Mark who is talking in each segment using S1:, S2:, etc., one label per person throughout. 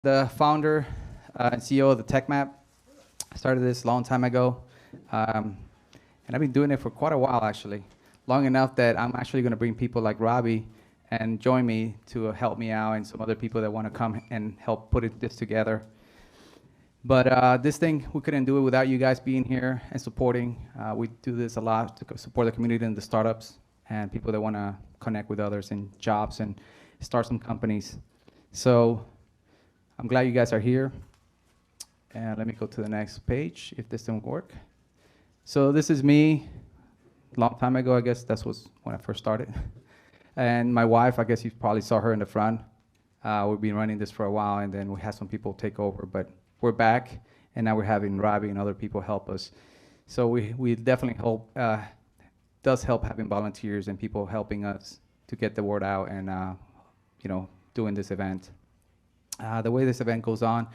S1: The founder and CEO of the TechMap. I started this a long time ago, and I've been doing it for quite a while, actually. Long enough that I'm actually going to bring people like Robbie and join me to help me out, and some other people that want to come and help put this together. But this thing, we couldn't do it without you guys being here and supporting. We do this a lot to support the community and the startups and people that want to connect with others in jobs and start some companies. So I'm glad you guys are here. And let me go to the next page if this didn't work. So this is me a long time ago. I guess that was when I first started. And my wife, I guess you probably saw her in the front. We've been running this for a while, and then we had some people take over. But we're back, and now we're having Robbie and other people help us. So we definitely hope, does help having volunteers and people helping us to get the word out and doing this event. The way this event goes on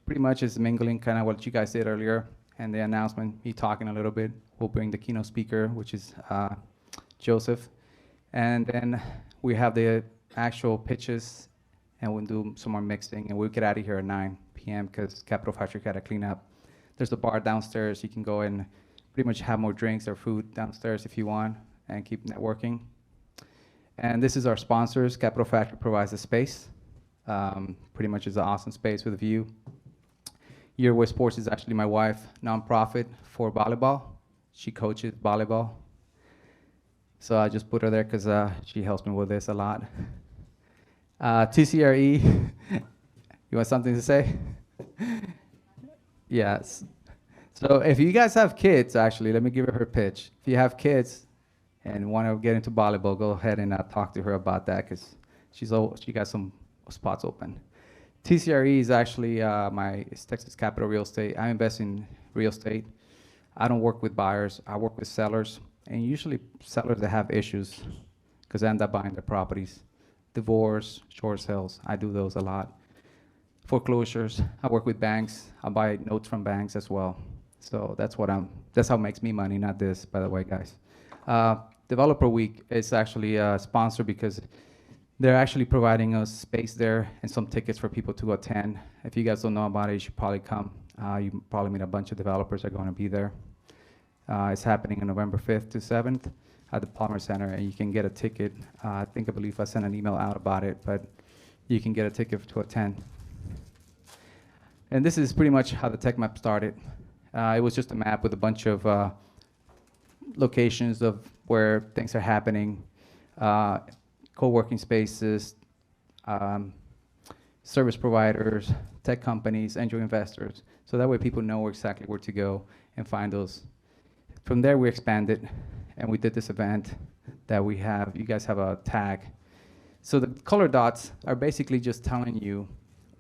S1: pretty much is mingling, kind of what you guys did earlier, and the announcement, me talking a little bit. We'll bring the keynote speaker, which is Joseph. And then we have the actual pitches, and we'll do some more mixing, and we'll get out of here at 9 p.m. because Capital Factory got to clean up. There's a bar downstairs. You can go and pretty much have more drinks or food downstairs if you want, and keep networking. And this is our sponsors. Capital Factory provides the space. Pretty much is an awesome space with a view. Your Way Sports is actually my wife, nonprofit for volleyball. She coaches volleyball. So I just put her there because she helps me with this a lot. TCRE, you want something to say? Yes. So if you guys have kids, actually, let me give her pitch. If you have kids and want to get into volleyball, go ahead and talk to her about that because she got some spots open. TCRE is actually it's Texas Capital Real Estate. I invest in real estate. I don't work with buyers. I work with sellers, and usually sellers that have issues because I end up buying their properties. Divorce, short sales, I do those a lot. Foreclosures, I work with banks. I buy notes from banks as well. So that's how it makes me money, not this, by the way, guys. Developer Week is actually sponsored because they're actually providing us space there and some tickets for people to attend. If you guys don't know about it, you should probably come. You probably meet a bunch of developers that are going to be there. It's happening on November 5th to 7th at the Palmer Center, and you can get a ticket. I believe I sent an email out about it, but you can get a ticket to attend. And this is pretty much how the TechMap started. It was just a map with a bunch of locations of where things are happening, co-working spaces, service providers, tech companies, angel investors. So that way people know exactly where to go and find those. From there we expanded, and we did this event that we have. You guys have a tag. So the color dots are basically just telling you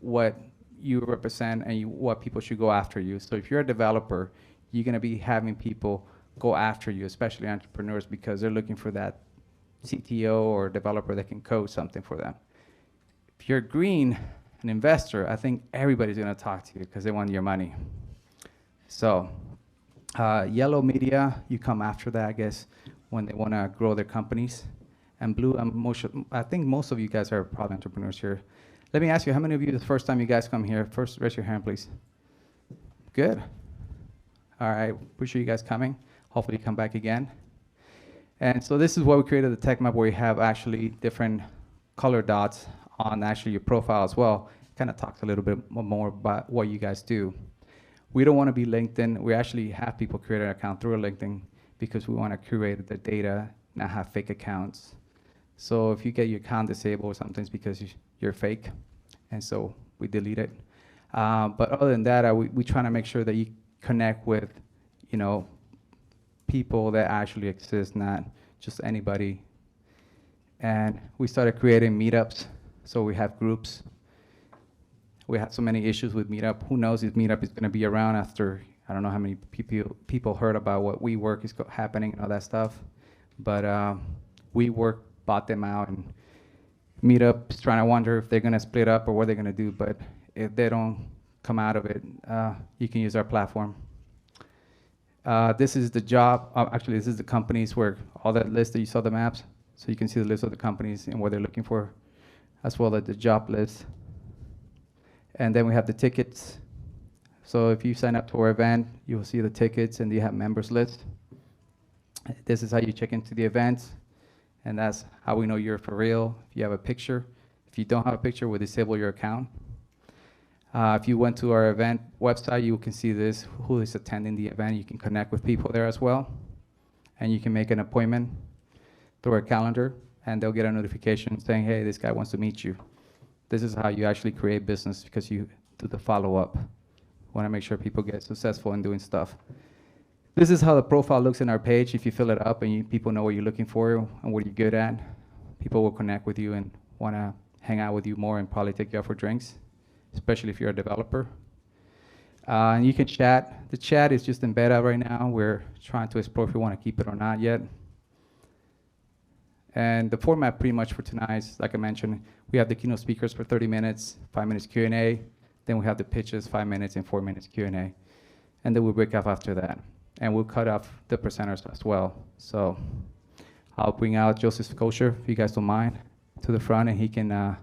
S1: what you represent and what people should go after you. So if you're a developer, you're going to be having people go after you, especially entrepreneurs, because they're looking for that CTO or developer that can code something for them. If you're green, an investor, I think everybody's going to talk to you because they want your money. So yellow media, you come after that, I guess, when they want to grow their companies. And blue, I think most of you guys are probably entrepreneurs here. Let me ask you, how many of you, the first time you guys come here, first raise your hand, please. Good. All right, appreciate you guys coming. Hopefully you come back again. And so this is what we created the tech map, where you have actually different color dots on actually your profile as well. Kind of talks a little bit more about what you guys do. We don't want to be LinkedIn. We actually have people create an account through LinkedIn because we want to curate the data, not have fake accounts. So if you get your account disabled or something, it's because you're fake, and so we delete it. But other than that, we try to make sure that you connect with, people that actually exist, not just anybody. And we started creating meetups, so we have groups. We had so many issues with Meetup. Who knows if Meetup is going to be around after, I don't know how many people heard about what WeWork is happening and all that stuff. But WeWork bought them out, and Meetup is trying to wonder if they're going to split up or what they're going to do. But if they don't come out of it, you can use our platform. This is the job. Actually, this is the companies where all that list that you saw the maps. So you can see the list of the companies and what they're looking for, as well as the job list. And then we have the tickets. So if you sign up to our event, you will see the tickets and you have members list. This is how you check into the event, and that's how we know you're for real. If you have a picture. If you don't have a picture, we'll disable your account. If you went to our event website, you can see this, who is attending the event. You can connect with people there as well. And you can make an appointment through our calendar, and they'll get a notification saying, hey, this guy wants to meet you. This is how you actually create business, because you do the follow-up. Want to make sure people get successful in doing stuff. This is how the profile looks in our page. If you fill it up and people know what you're looking for and what you're good at, people will connect with you and want to hang out with you more and probably take you out for drinks, especially if you're a developer. And you can chat. The chat is just in beta right now. We're trying to explore if we want to keep it or not yet. And the format pretty much for tonight is, like I mentioned, we have the keynote speakers for 30 minutes, 5 minutes Q&A. Then we have the pitches, 5 minutes and 4 minutes Q&A. And then we'll break off after that. And we'll cut off the presenters as well. So I'll bring out Joseph Kopser, if you guys don't mind, to the front, and he can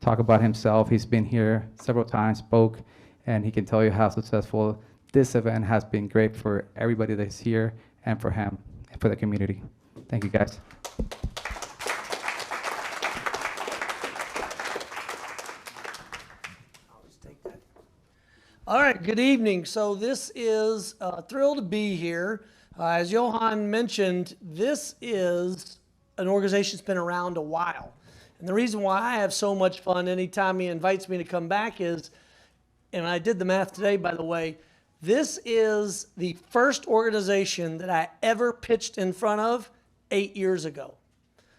S1: talk about himself. He's been here several times, spoke, and he can tell you how successful this event has been. Great for everybody that's here and for him and for the community. Thank you, guys.
S2: All right, good evening. So this is thrilled to be here. As Johan mentioned, this is an organization that's been around a while. And the reason why I have so much fun anytime he invites me to come back is, and I did the math today, by the way, this is the first organization that I ever pitched in front of 8 years ago.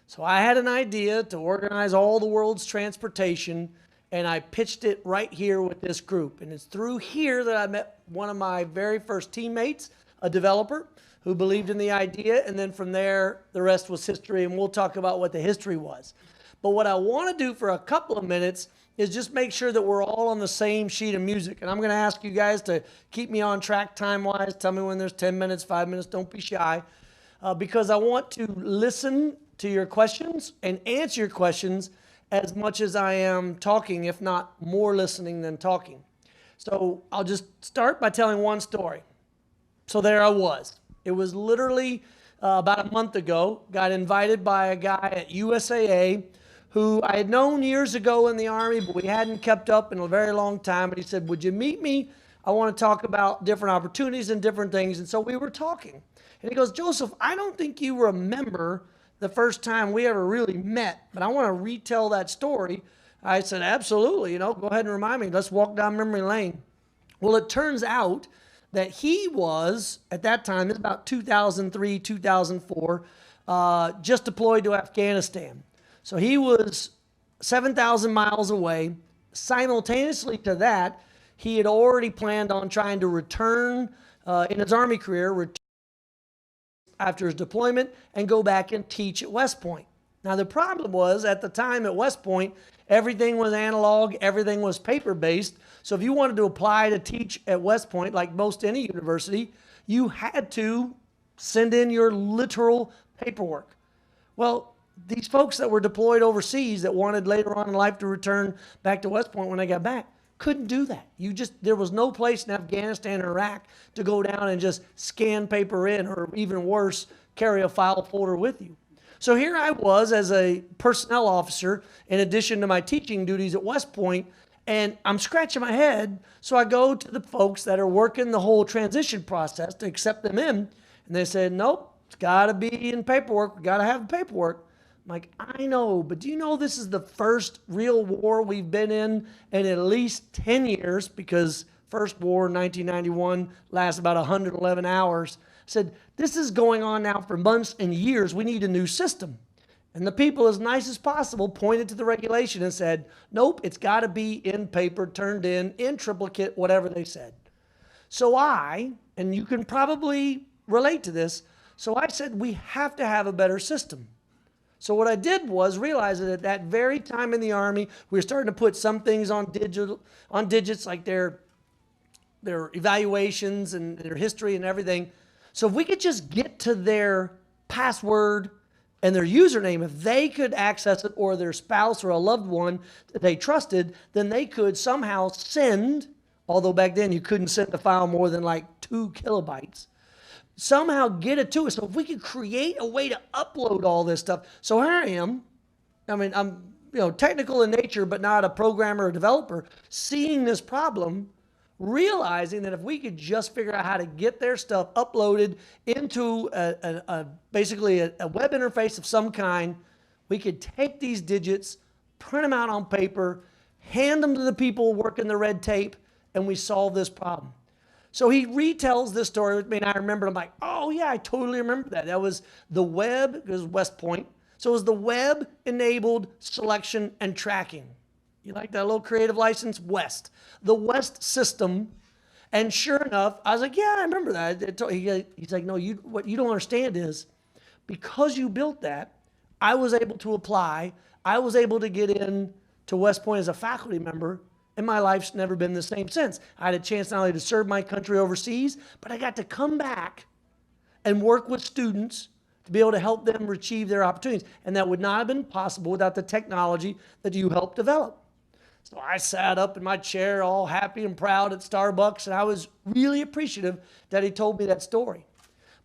S2: So I had an idea to organize all the world's transportation, and I pitched it right here with this group. And it's through here that I met one of my very first teammates, a developer who believed in the idea. And then from there, the rest was history. And we'll talk about what the history was. But what I want to do for a couple of minutes is just make sure that we're all on the same sheet of music. And I'm going to ask you guys to keep me on track time-wise. Tell me when there's 10 minutes, 5 minutes. Don't be shy. Because I want to listen to your questions and answer your questions as much as I am talking, if not more listening than talking. So I'll just start by telling one story. So there I was. It was literally about a month ago. Got invited by a guy at USAA who I had known years ago in the Army, but we hadn't kept up in a very long time. But he said, would you meet me? I want to talk about different opportunities and different things. And so we were talking. And he goes, Joseph, I don't think you remember the first time we ever really met, but I want to retell that story. I said, absolutely, go ahead and remind me. Let's walk down memory lane. Well, it turns out that he was, at that time, it's about 2003, 2004, just deployed to Afghanistan. So he was 7,000 miles away. Simultaneously to that, he had already planned on trying to return in his Army career, after his deployment, and go back and teach at West Point. Now the problem was, at the time at West Point, everything was analog, everything was paper-based. So if you wanted to apply to teach at West Point, like most any university, you had to send in your literal paperwork. Well, these folks that were deployed overseas that wanted later on in life to return back to West Point when they got back, couldn't do that. There was no place in Afghanistan or Iraq to go down and just scan paper in, or even worse, carry a file folder with you. So here I was as a personnel officer, in addition to my teaching duties at West Point, and I'm scratching my head. So I go to the folks that are working the whole transition process to accept them in, and they said, nope, it's got to be in paperwork. We got to have the paperwork. I'm like, I know, but do you know this is the first real war we've been in at least 10 years, because first war in 1991 lasted about 111 hours. I said, this is going on now for months and years. We need a new system. And the people, as nice as possible, pointed to the regulation and said, nope, it's got to be in paper, turned in triplicate, whatever they said. So and you can probably relate to this, so I said, we have to have a better system. So what I did was realize that at that very time in the Army, we were starting to put some things on digits, like their evaluations and their history and everything. So if we could just get to their password and their username, if they could access it, or their spouse or a loved one that they trusted, then they could somehow send, although back then you couldn't send a file more than like 2 kilobytes, somehow get it to us. So if we could create a way to upload all this stuff. So here I am. I mean, I'm technical in nature, but not a programmer or developer, seeing this problem, realizing that if we could just figure out how to get their stuff uploaded into basically a web interface of some kind, we could take these digits, print them out on paper, hand them to the people working the red tape, and we solve this problem. So he retells this story with me, and I remember, I'm like, oh yeah, I totally remember that. That was the web, it was West Point. So it was the web-enabled selection and tracking. You like that little creative license? West. The West system. And sure enough, I was like, yeah, I remember that. He's like, no, what you don't understand is, because you built that, I was able to apply. I was able to get in to West Point as a faculty member, and my life's never been the same since. I had a chance not only to serve my country overseas, but I got to come back and work with students to be able to help them achieve their opportunities. And that would not have been possible without the technology that you helped develop. So I sat up in my chair all happy and proud at Starbucks, and I was really appreciative that he told me that story.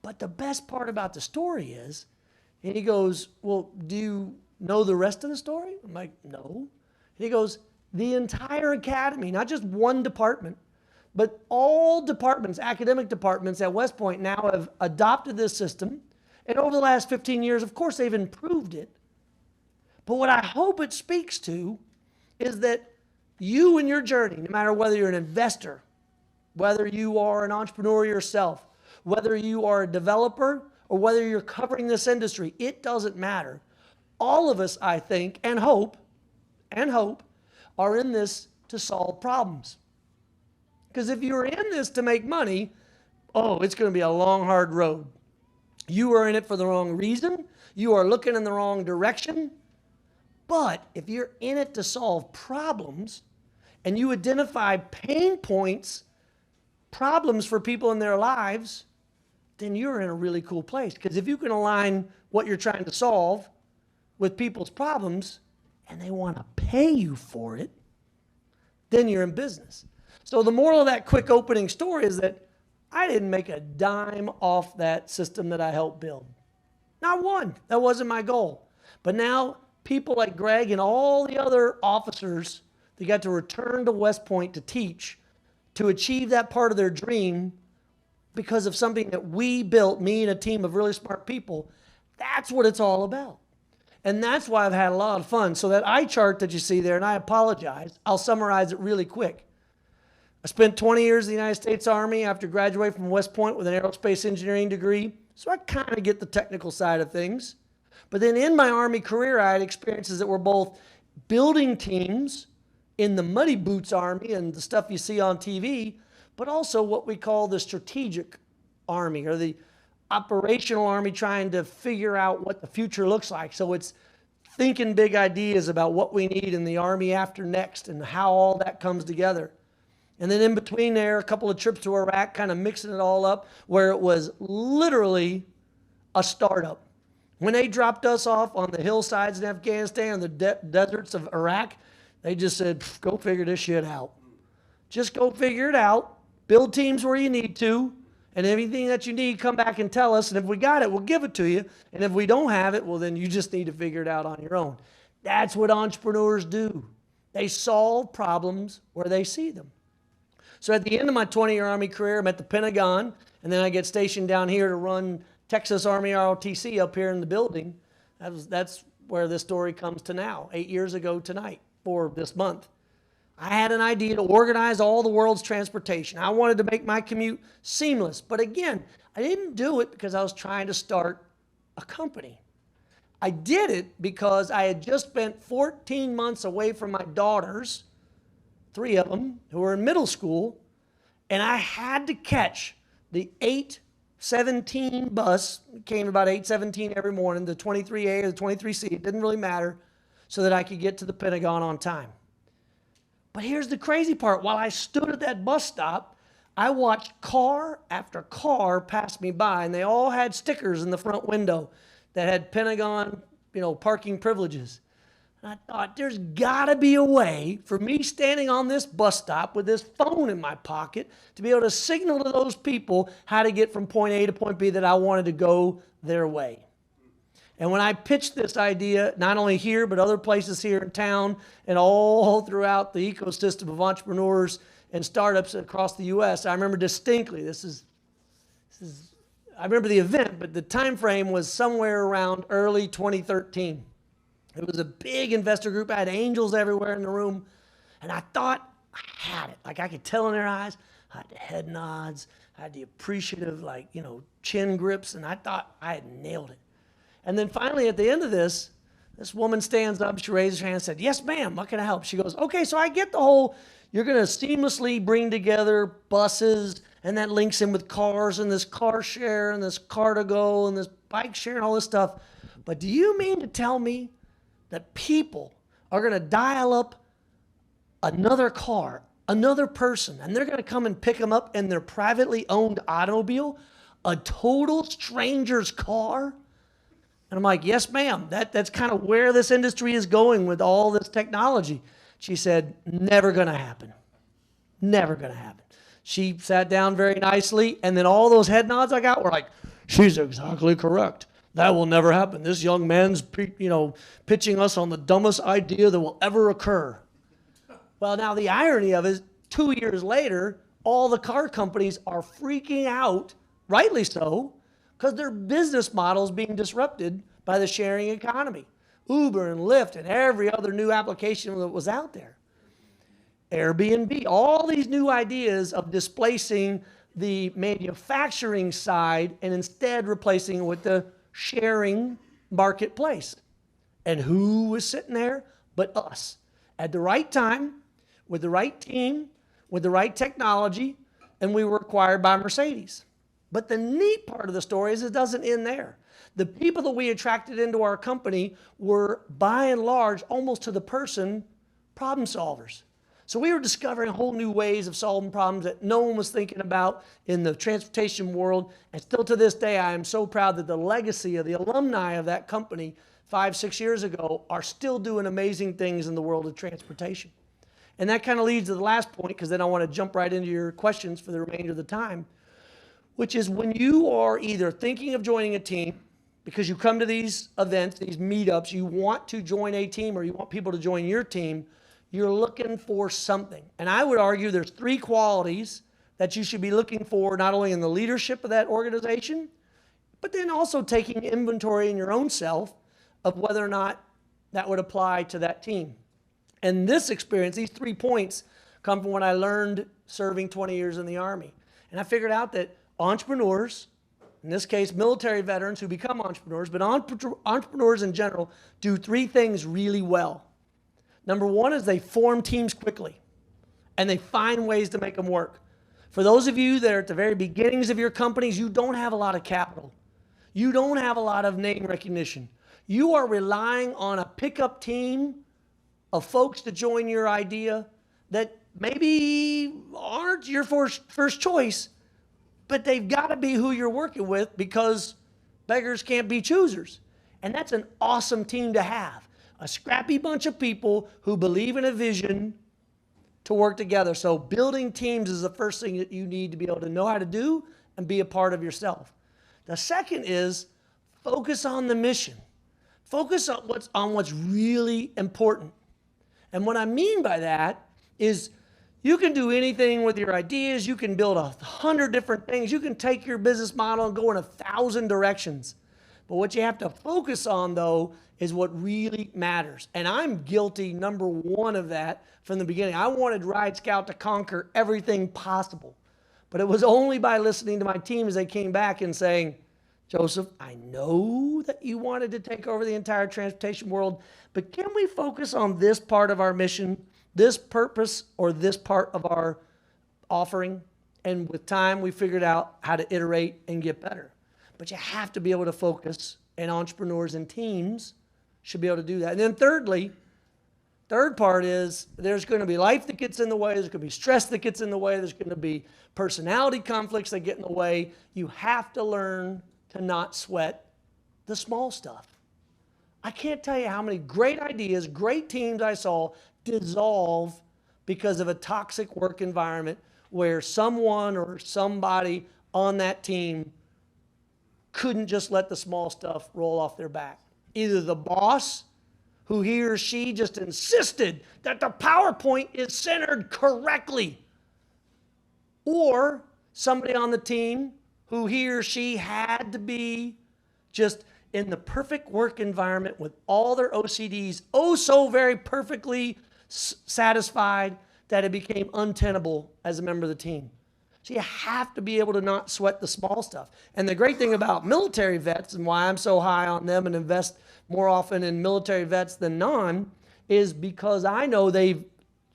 S2: But the best part about the story is, and he goes, well, do you know the rest of the story? I'm like, no. And he goes, the entire academy, not just one department, but all departments, academic departments at West Point now have adopted this system. And over the last 15 years, of course, they've improved it. But what I hope it speaks to is that you in your journey, no matter whether you're an investor, whether you are an entrepreneur yourself, whether you are a developer, or whether you're covering this industry, it doesn't matter. All of us, I think, and hope, are in this to solve problems. Because if you're in this to make money, oh, it's going to be a long, hard road. You are in it for the wrong reason. You are looking in the wrong direction. But if you're in it to solve problems, and you identify pain points, problems for people in their lives, then you're in a really cool place. Because if you can align what you're trying to solve with people's problems, and they want to pay you for it, then you're in business. So the moral of that quick opening story is that I didn't make a dime off that system that I helped build. Not one. That wasn't my goal. But now people like Greg and all the other officers, they got to return to West Point to teach, to achieve that part of their dream because of something that we built, me and a team of really smart people. That's what it's all about. And that's why I've had a lot of fun. So that eye chart that you see there, and I apologize, I'll summarize it really quick. I spent 20 years in the United States Army after graduating from West Point with an aerospace engineering degree. So I kind of get the technical side of things. But then in my Army career, I had experiences that were both building teams in the muddy boots Army and the stuff you see on TV, but also what we call the strategic Army, or the operational Army, trying to figure out what the future looks like. So it's thinking big ideas about what we need in the Army after next and how all that comes together. And then in between there, a couple of trips to Iraq, kind of mixing it all up, where it was literally a startup. When they dropped us off on the hillsides in Afghanistan and the deserts of Iraq, they just said, go figure this shit out. Just go figure it out. Build teams where you need to. And anything that you need, come back and tell us. And if we got it, we'll give it to you. And if we don't have it, well, then you just need to figure it out on your own. That's what entrepreneurs do. They solve problems where they see them. So at the end of my 20-year Army career, I'm at the Pentagon, and then I get stationed down here to run Texas Army ROTC up here in the building. That's where this story comes to now, 8 years ago tonight, or this month. I had an idea to organize all the world's transportation. I wanted to make my commute seamless. But again, I didn't do it because I was trying to start a company. I did it because I had just spent 14 months away from my daughters, 3 of them, who were in middle school, and I had to catch the 8:17 bus. It came about 8:17 every morning, the 23A or the 23C, it didn't really matter, so that I could get to the Pentagon on time. But here's the crazy part. While I stood at that bus stop, I watched car after car pass me by, and they all had stickers in the front window. that had Pentagon, parking privileges. And I thought, there's got to be a way for me standing on this bus stop with this phone in my pocket to be able to signal to those people how to get from point A to point B that I wanted to go their way. And when I pitched this idea, not only here, but other places here in town and all throughout the ecosystem of entrepreneurs and startups across the U.S., I remember distinctly, I remember the event, but the time frame was somewhere around early 2013. It was a big investor group. I had angels everywhere in the room. And I thought I had it. Like I could tell in their eyes. I had the head nods. I had the appreciative, chin grips. And I thought I had nailed it. And then finally at the end of this woman stands up. She raises her hand and said, "Yes, ma'am. What can I help?" She goes, "Okay, so I get the whole, you're going to seamlessly bring together buses. And that links in with cars and this car share and this car to go and this bike share and all this stuff. But do you mean to tell me that people are going to dial up another car, another person, and they're going to come and pick them up in their privately owned automobile, a total stranger's car?" And I'm like, "Yes, ma'am. That's kind of where this industry is going with all this technology." She said, "Never going to happen. Never going to happen." She sat down very nicely, and then all those head nods I got were like, "She's exactly correct. That will never happen. This young man's, pitching us on the dumbest idea that will ever occur." Well, now the irony of it is 2 years later, all the car companies are freaking out, rightly so, because their business model is being disrupted by the sharing economy. Uber and Lyft and every other new application that was out there. Airbnb, all these new ideas of displacing the manufacturing side and instead replacing it with the sharing marketplace. And who was sitting there but us? At the right time, with the right team, with the right technology, and we were acquired by Mercedes. But the neat part of the story is it doesn't end there. The people that we attracted into our company were, by and large, almost to the person, problem solvers. So we were discovering whole new ways of solving problems that no one was thinking about in the transportation world. And still to this day, I am so proud that the legacy of the alumni of that company 5-6 years ago are still doing amazing things in the world of transportation. And that kind of leads to the last point, because then I want to jump right into your questions for the remainder of the time, which is when you are either thinking of joining a team, because you come to these events, these meetups, you want to join a team or you want people to join your team, you're looking for something. And I would argue there's 3 qualities that you should be looking for, not only in the leadership of that organization, but then also taking inventory in your own self of whether or not that would apply to that team. And this experience, these 3 points, come from when I learned serving 20 years in the Army. And I figured out that entrepreneurs, in this case military veterans who become entrepreneurs, but entrepreneurs in general, do 3 things really well. Number 1 is they form teams quickly, and they find ways to make them work. For those of you that are at the very beginnings of your companies, you don't have a lot of capital. You don't have a lot of name recognition. You are relying on a pickup team of folks to join your idea that maybe aren't your first choice, but they've got to be who you're working with, because beggars can't be choosers. And that's an awesome team to have. A scrappy bunch of people who believe in a vision to work together. So building teams is the first thing that you need to be able to know how to do and be a part of yourself. The second is focus on the mission. Focus on what's really important. And what I mean by that is you can do anything with your ideas. You can build 100 different things. You can take your business model and go in 1,000 directions. But what you have to focus on, though, is what really matters. And I'm guilty, number 1, of that from the beginning. I wanted Ride Scout to conquer everything possible. But it was only by listening to my team as they came back and saying, "Joseph, I know that you wanted to take over the entire transportation world, but can we focus on this part of our mission, this purpose, or this part of our offering?" And with time, we figured out how to iterate and get better. But you have to be able to focus, and entrepreneurs and teams should be able to do that. And then thirdly, third part is there's going to be life that gets in the way. There's going to be stress that gets in the way. There's going to be personality conflicts that get in the way. You have to learn to not sweat the the small stuff. I can't tell you how many great ideas, great teams I saw dissolve because of a toxic work environment where someone or somebody on that team couldn't just let the small stuff roll off their back. Either the boss, who he or she just insisted that the PowerPoint is centered correctly, or somebody on the team who he or she had to be just in the perfect work environment with all their OCDs oh so very perfectly satisfied that it became untenable as a member of the team. So you have to be able to not sweat the small stuff. And the great thing about military vets, and why I'm so high on them and invest more often in military vets than non, is because I know they've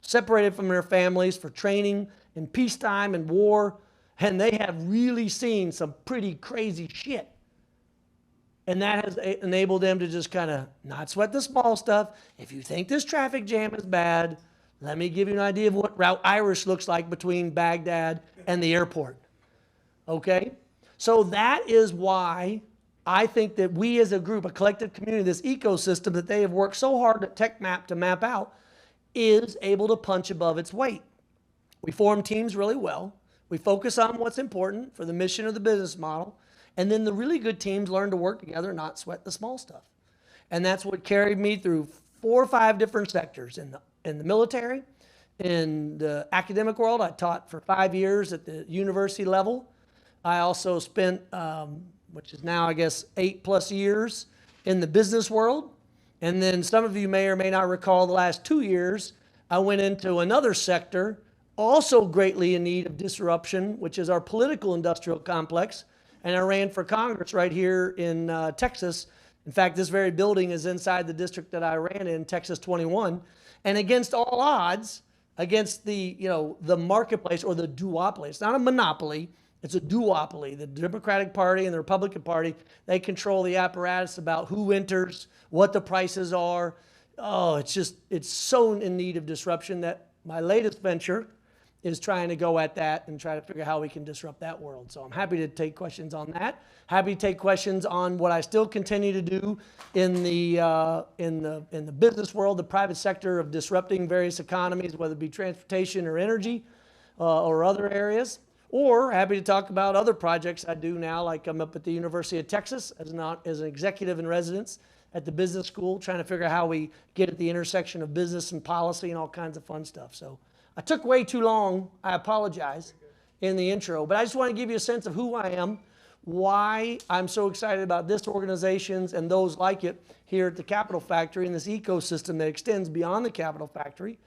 S2: separated from their families for training in peacetime and war, and they have really seen some pretty crazy shit. And that has enabled them to just kind of not sweat the small stuff. If you think this traffic jam is bad, let me give you an idea of what Route Irish looks like between Baghdad and the airport. Okay? So that is why I think that we as a group, a collective community, this ecosystem that they have worked so hard at TechMap to map out, is able to punch above its weight. We form teams really well. We focus on what's important for the mission of the business model. And then the really good teams learn to work together and not sweat the small stuff. And that's what carried me through 4 or 5 different sectors. In the military, in the academic world, I taught for 5 years at the university level. I also spent, which is now I guess 8+ years, in the business world. And then some of you may or may not recall the last 2 years, I went into another sector, also greatly in need of disruption, which is our political industrial complex. And I ran for Congress right here in Texas. In fact, this very building is inside the district that I ran in, Texas 21. And against all odds, against the marketplace or the duopoly. It's not a monopoly, it's a duopoly. The Democratic Party and the Republican Party, they control the apparatus about who enters, what the prices are. Oh, it's so in need of disruption that my latest venture is trying to go at that and try to figure out how we can disrupt that world. So I'm happy to take questions on that. Happy to take questions on what I still continue to do in the business world, the private sector of disrupting various economies, whether it be transportation or energy or other areas. Or happy to talk about other projects I do now, like I'm up at the University of Texas as an executive in residence at the business school, trying to figure out how we get at the intersection of business and policy and all kinds of fun stuff. So I took way too long, I apologize, in the intro, but I just want to give you a sense of who I am, why I'm so excited about this organizations and those like it here at the Capital Factory and this ecosystem that extends beyond the Capital Factory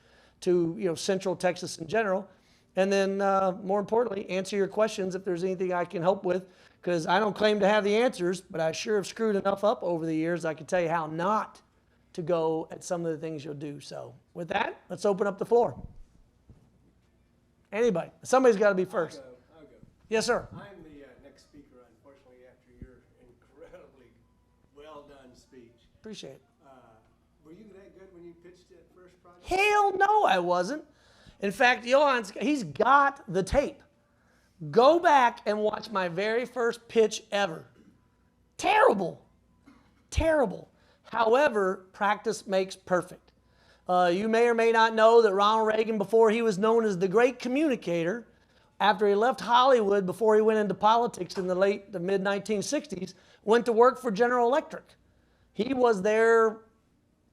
S2: to Central Texas in general. And then more importantly, answer your questions if there's anything I can help with, because I don't claim to have the answers, but I sure have screwed enough up over the years I can tell you how not to go at some of the things you'll do. So with that, let's open up the floor. Anybody? Somebody's got to be first.
S3: I'll go.
S2: Yes, sir.
S3: I'm the next speaker, unfortunately, after your incredibly well-done speech.
S2: Appreciate it.
S3: Were you that good when you pitched that first project?
S2: Hell no, I wasn't. In fact, he's got the tape. Go back and watch my very first pitch ever. Terrible. Terrible. However, practice makes perfect. You may or may not know that Ronald Reagan, before he was known as the great communicator, after he left Hollywood, before he went into politics in the mid-1960s, went to work for General Electric. He was their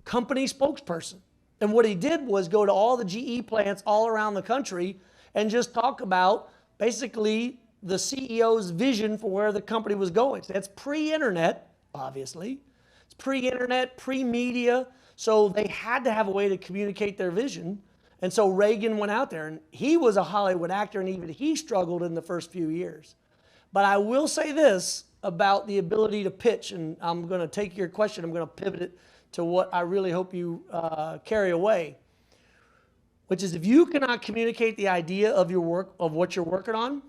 S2: company spokesperson. And what he did was go to all the GE plants all around the country and just talk about basically the CEO's vision for where the company was going. So that's pre-internet, obviously. It's pre-internet, pre-media. So they had to have a way to communicate their vision. And so Reagan went out there, and he was a Hollywood actor, and even he struggled in the first few years. But I will say this about the ability to pitch, and I'm going to take your question, I'm going to pivot it to what I really hope you carry away, which is if you cannot communicate the idea of your work, of what you're working on,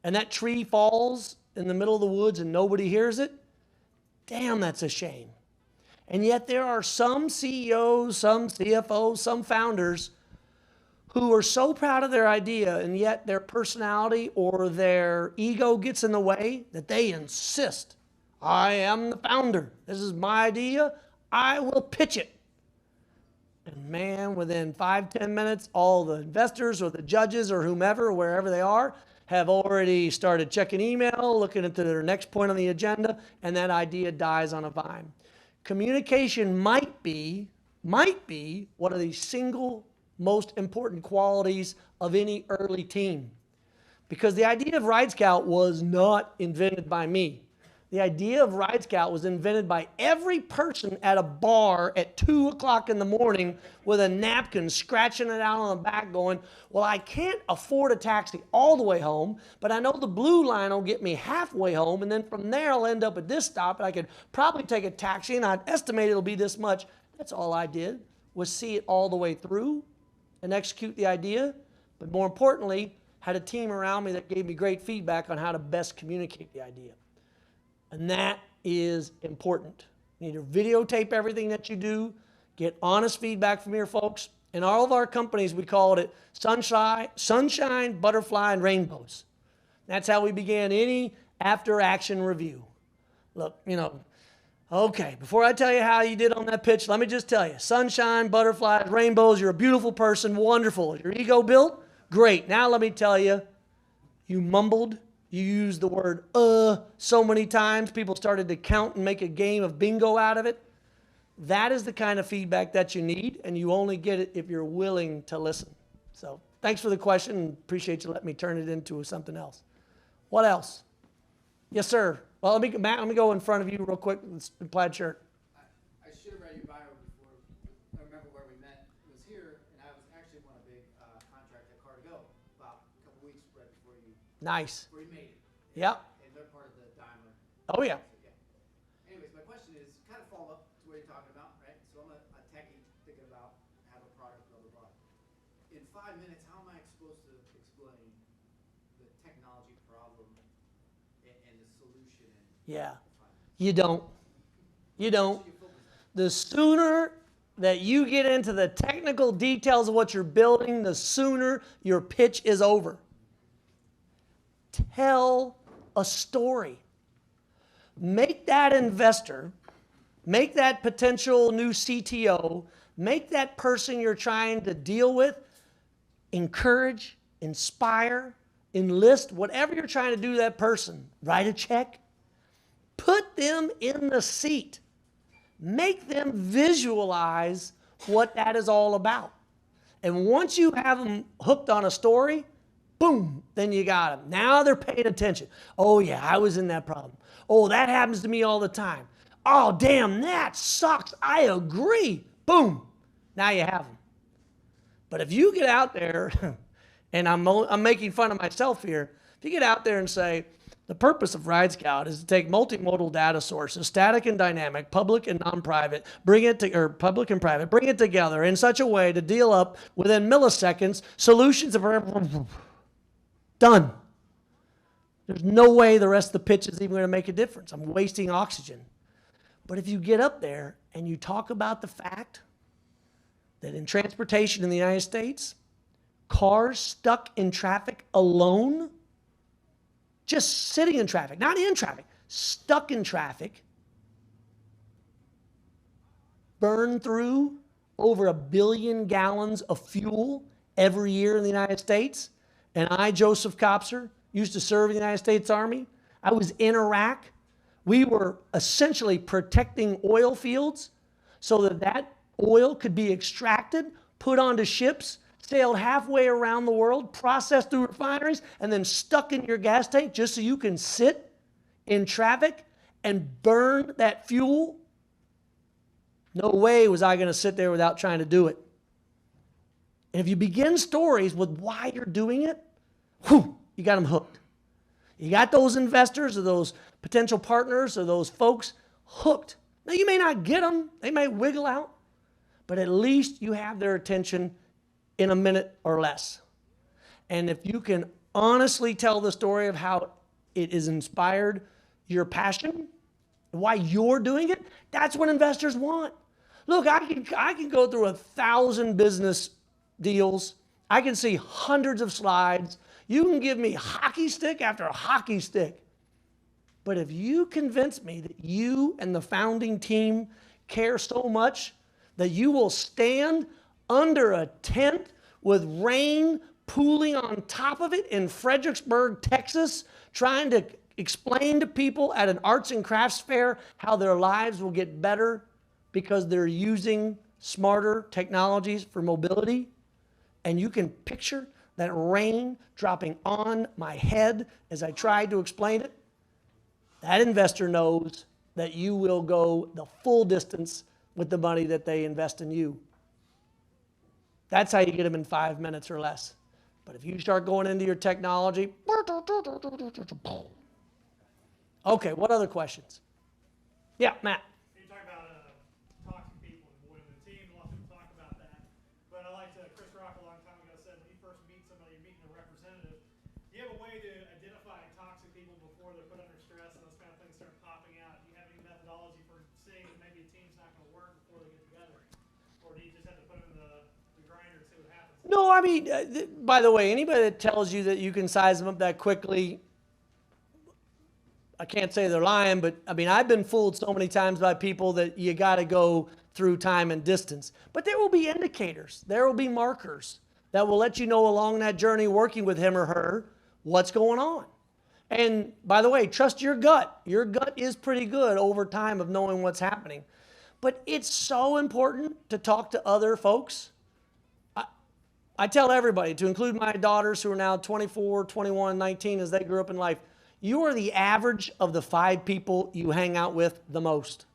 S2: and that tree falls in the middle of the woods and nobody hears it, damn, that's a shame. And yet there are some CEOs, some CFOs, some founders who are so proud of their idea, and yet their personality or their ego gets in the way that they insist I am the founder. This is my idea. I will pitch it. And man, within 5-10 minutes, all the investors or the judges or whomever, wherever they are, have already started checking email, looking into their next point on the agenda, and that idea dies on a vine. Communication might be one of the single most important qualities of any early team. Because the idea of Ride Scout was not invented by me. The idea of Ride Scout was invented by every person at a bar at 2 o'clock in the morning with a napkin, scratching it out on the back going, well, I can't afford a taxi all the way home, but I know the blue line will get me halfway home, and then from there I'll end up at this stop, and I could probably take a taxi, and I'd estimate it'll be this much. That's all I did, was see it all the way through and execute the idea, but more importantly, had a team around me that gave me great feedback on how to best communicate the idea. And that is important. You need to videotape everything that you do, get honest feedback from your folks. In all of our companies, we called it sunshine, butterfly, and rainbows. That's how we began any after-action review. Look, okay, before I tell you how you did on that pitch, let me just tell you, sunshine, butterflies, rainbows, you're a beautiful person, wonderful. Is your ego built? Great. Now let me tell you, you mumbled. You used the word so many times, people started to count and make a game of bingo out of it. That is the kind of feedback that you need, and you only get it if you're willing to listen. So thanks for the question, and appreciate you letting me turn it into something else. What else? Yes, sir. Well, Matt, let me go in front of you real quick with the plaid shirt.
S4: I should have read your bio before. I remember where we met. It was here, and I was actually won a big contract at Cargo about a couple weeks right before you.
S2: Nice.
S4: Before you made it.
S2: Yep.
S4: And they're part of the Daimler.
S2: Oh, yeah.
S4: Yeah. Anyways, my question is kind of follow up to what you're talking about, right? So I'm a techie thinking about have a product, blah, blah, blah. In 5 minutes, how am I supposed to explain the technology problem and the solution?
S2: Yeah. You don't. You don't. The sooner that you get into the technical details of what you're building, the sooner your pitch is over. Tell a story. Make that investor, make that potential new CTO, make that person you're trying to deal with, encourage, inspire, enlist, whatever you're trying to do to that person. Write a check. Put them in the seat. Make them visualize what that is all about. And once you have them hooked on a story, boom, then you got them. Now they're paying attention. Oh yeah, I was in that problem. Oh, that happens to me all the time. Oh, damn, that sucks. I agree. Boom. Now you have them. But if you get out there, and I'm making fun of myself here, if you get out there and say, the purpose of Ride Scout is to take multimodal data sources, static and dynamic, public and non-private, public and private, bring it together in such a way to deal up within milliseconds solutions of done. There's no way the rest of the pitch is even going to make a difference. I'm wasting oxygen. But if you get up there and you talk about the fact that in transportation in the United States, cars stuck in traffic alone, just sitting in traffic, not in traffic, stuck in traffic, burn through over 1 billion gallons of fuel every year in the United States. And I, Joseph Kopser, used to serve in the United States Army. I was in Iraq. We were essentially protecting oil fields so that that oil could be extracted, put onto ships, sailed halfway around the world, processed through refineries, and then stuck in your gas tank just so you can sit in traffic and burn that fuel. No way was I going to sit there without trying to do it. And if you begin stories with why you're doing it, whew, you got them hooked. You got those investors or those potential partners or those folks hooked. Now, you may not get them. They may wiggle out. But at least you have their attention in a minute or less. And if you can honestly tell the story of how it has inspired your passion, why you're doing it, that's what investors want. Look, I can go through 1,000 business deals. I can see hundreds of slides. You can give me hockey stick after hockey stick. But if you convince me that you and the founding team care so much that you will stand under a tent with rain pooling on top of it in Fredericksburg, Texas, trying to explain to people at an arts and crafts fair how their lives will get better because they're using smarter technologies for mobility, and you can picture that rain dropping on my head as I tried to explain it, that investor knows that you will go the full distance with the money that they invest in you. That's how you get them in 5 minutes or less. But if you start going into your technology, okay, what other questions? Yeah, Matt.
S5: You talk about toxic people and avoiding the team. A lot of people talk about that. But I like Chris Rock a long time ago said when you first meet somebody, you're meeting a representative. Do you have a way to identify toxic people before they're put under stress and those kind of things start popping out? Do you have any methodology for seeing that maybe a team's not going to work before they get together? Or do you just have to put them in the grinder and see what happens?
S2: No, I mean, by the way, anybody that tells you that you can size them up that quickly, I can't say they're lying, but I mean, I've been fooled so many times by people that you got to go through time and distance. But there will be indicators. There will be markers that will let you know along that journey working with him or her what's going on. And by the way, trust your gut. Your gut is pretty good over time of knowing what's happening. But it's so important to talk to other folks. I tell everybody, to include my daughters who are now 24, 21, 19 as they grew up in life, you are the average of the 5 people you hang out with the most.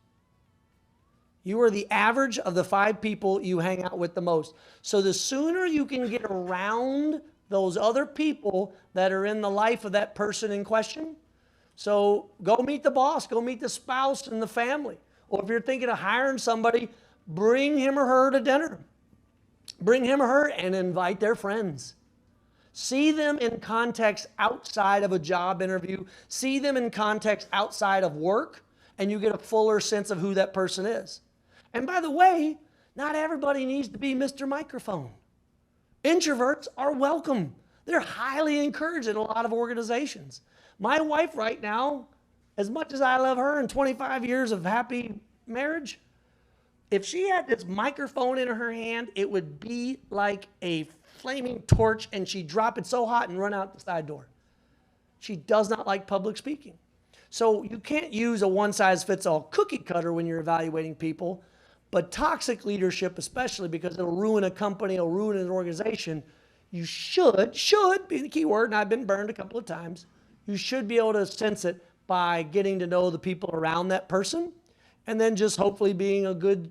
S2: You are the average of the 5 people you hang out with the most. So the sooner you can get around those other people that are in the life of that person in question. So go meet the boss, go meet the spouse and the family. Or if you're thinking of hiring somebody, bring him or her to dinner. Bring him or her and invite their friends. See them in context outside of a job interview. See them in context outside of work, and you get a fuller sense of who that person is. And by the way, not everybody needs to be Mr. Microphone. Introverts are welcome. They're highly encouraged in a lot of organizations. My wife right now, as much as I love her and 25 years of happy marriage, if she had this microphone in her hand, it would be like a flaming torch, and she'd drop it so hot and run out the side door. She does not like public speaking. So you can't use a one-size-fits-all cookie cutter when you're evaluating people, but toxic leadership especially, because it'll ruin a company, it'll ruin an organization, you should be the key word, and I've been burned a couple of times, you should be able to sense it by getting to know the people around that person, and then just hopefully being a good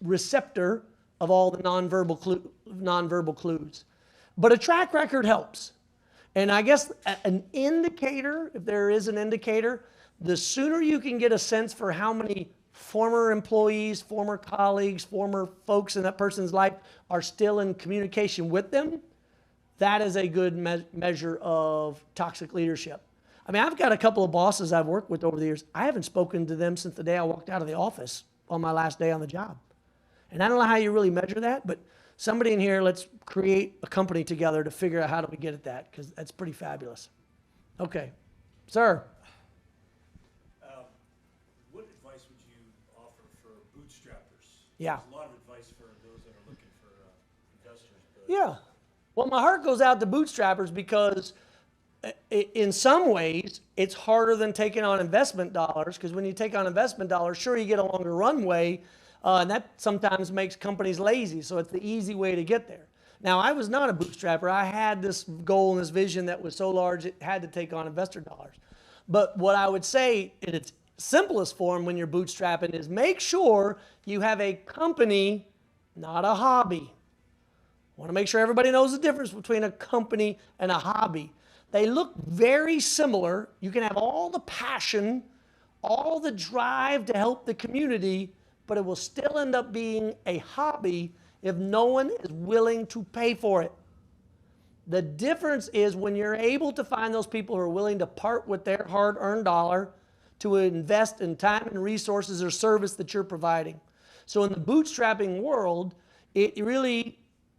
S2: receptor of all the nonverbal clues. But a track record helps. And I guess an indicator, if there is an indicator, the sooner you can get a sense for how many former employees, former colleagues, former folks in that person's life are still in communication with them, that is a good measure of toxic leadership. I mean, I've got a couple of bosses I've worked with over the years. I haven't spoken to them since the day I walked out of the office on my last day on the job. And I don't know how you really measure that, but somebody in here, let's create a company together to figure out how do we get at that, because that's pretty fabulous. Okay. Sir.
S3: What advice would you offer for bootstrappers?
S2: Yeah.
S3: There's a lot of advice for those that are looking for investors. But
S2: Yeah. Well, my heart goes out to bootstrappers because in some ways, it's harder than taking on investment dollars, because when you take on investment dollars, sure, you get a longer runway, and that sometimes makes companies lazy, so it's the easy way to get there. Now, I was not a bootstrapper. I had this goal and this vision that was so large it had to take on investor dollars. But what I would say in its simplest form when you're bootstrapping is make sure you have a company, not a hobby. I want to make sure everybody knows the difference between a company and a hobby. They look very similar. You can have all the passion, all the drive to help the community, but it will still end up being a hobby if no one is willing to pay for it. The difference is when you're able to find those people who are willing to part with their hard-earned dollar to invest in time and resources or service that you're providing. So in the bootstrapping world, it really,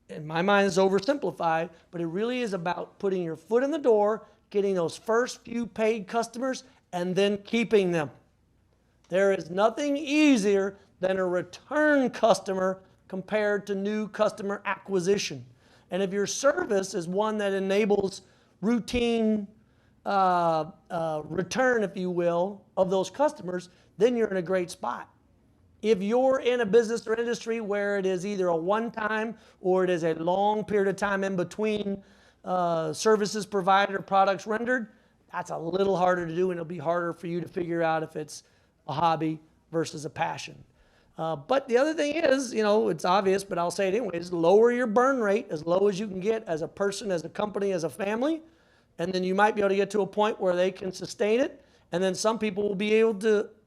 S2: in my mind, is oversimplified, but it really is about putting your foot in the door, getting those first few paid customers and then keeping them. There is nothing easier than a return customer compared to new customer acquisition. And if your service is one that enables routine return, if you will, of those customers, then you're in a great spot. If you're in a business or industry where it is either a one-time or it is a long period of time in between services provided or products rendered, that's a little harder to do, and it'll be harder for you to figure out if it's a hobby versus a passion. But the other thing is, you know, it's obvious, but I'll say it anyways, lower your burn rate as low as you can get as a person, as a company, as a family, and then you might be able to get to a point where they can sustain it, and then some people will be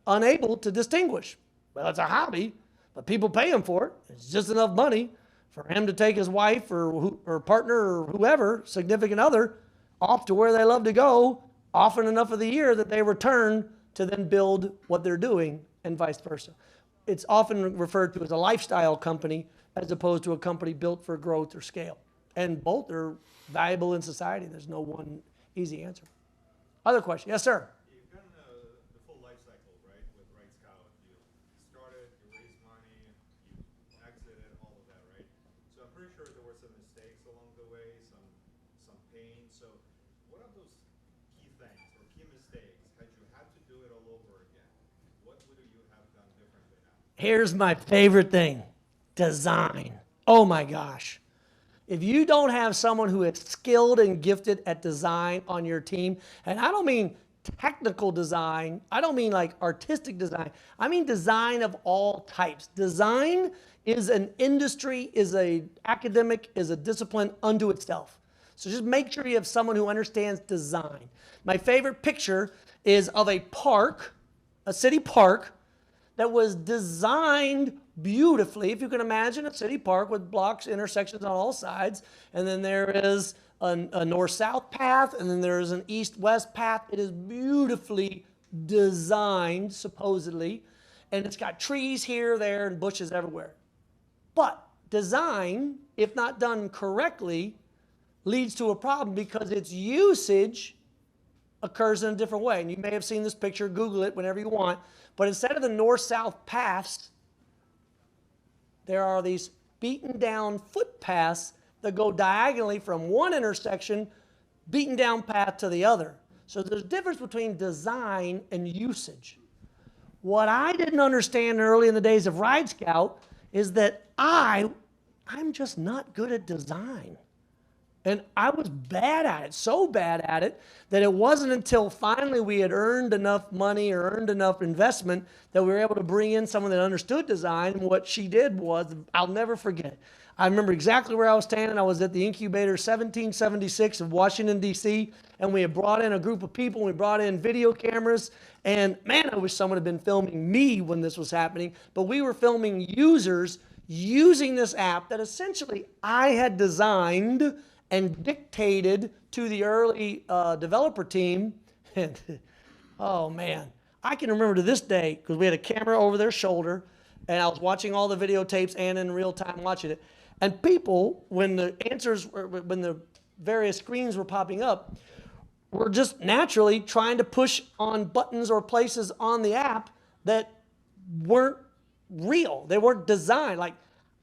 S2: unable to distinguish. Well, it's a hobby, but people pay him for it. It's just enough money for him to take his wife or partner or whoever, significant other, off to where they love to go often enough of the year that they return to then build what they're doing, and vice versa. It's often referred to as a lifestyle company as opposed to a company built for growth or scale. And both are valuable in society. There's no one easy answer. Other question? Yes, sir.
S6: You've done the full life cycle, right, with Right Scout. You started, you raised money, you exited, all of that, right? So I'm pretty sure there were some mistakes along the way, some pain. So what are those key things or key mistakes? Had you had to do it all over again, what would you have done differently now?
S2: Here's my favorite thing, design. Oh my gosh. If you don't have someone who is skilled and gifted at design on your team, and I don't mean technical design, I don't mean like artistic design, I mean design of all types. Design is an industry, is an academic, is a discipline unto itself. So just make sure you have someone who understands design. My favorite picture is of a park, a city park, that was designed beautifully. If you can imagine a city park with blocks, intersections on all sides, and then there is a north-south path, and then there is an east-west path. It is beautifully designed, supposedly, and it's got trees here, there, and bushes everywhere. But design, if not done correctly, leads to a problem because its usage occurs in a different way. And you may have seen this picture, Google it whenever you want. But instead of the north-south paths, there are these beaten down footpaths that go diagonally from one intersection, beaten down path to the other. So there's a difference between design and usage. What I didn't understand early in the days of Ride Scout is that I'm just not good at design. And I was bad at it, so bad at it, that it wasn't until finally we had earned enough money or earned enough investment that we were able to bring in someone that understood design. And what she did was, I'll never forget it. I remember exactly where I was standing. I was at the incubator 1776 of Washington, D.C., and we had brought in a group of people, and we brought in video cameras. And man, I wish someone had been filming me when this was happening. But we were filming users using this app that essentially I had designed and dictated to the early developer team. And oh man, I can remember to this day, because we had a camera over their shoulder, and I was watching all the videotapes and in real time watching it. And people, when the various screens were popping up, were just naturally trying to push on buttons or places on the app that weren't real. They weren't designed.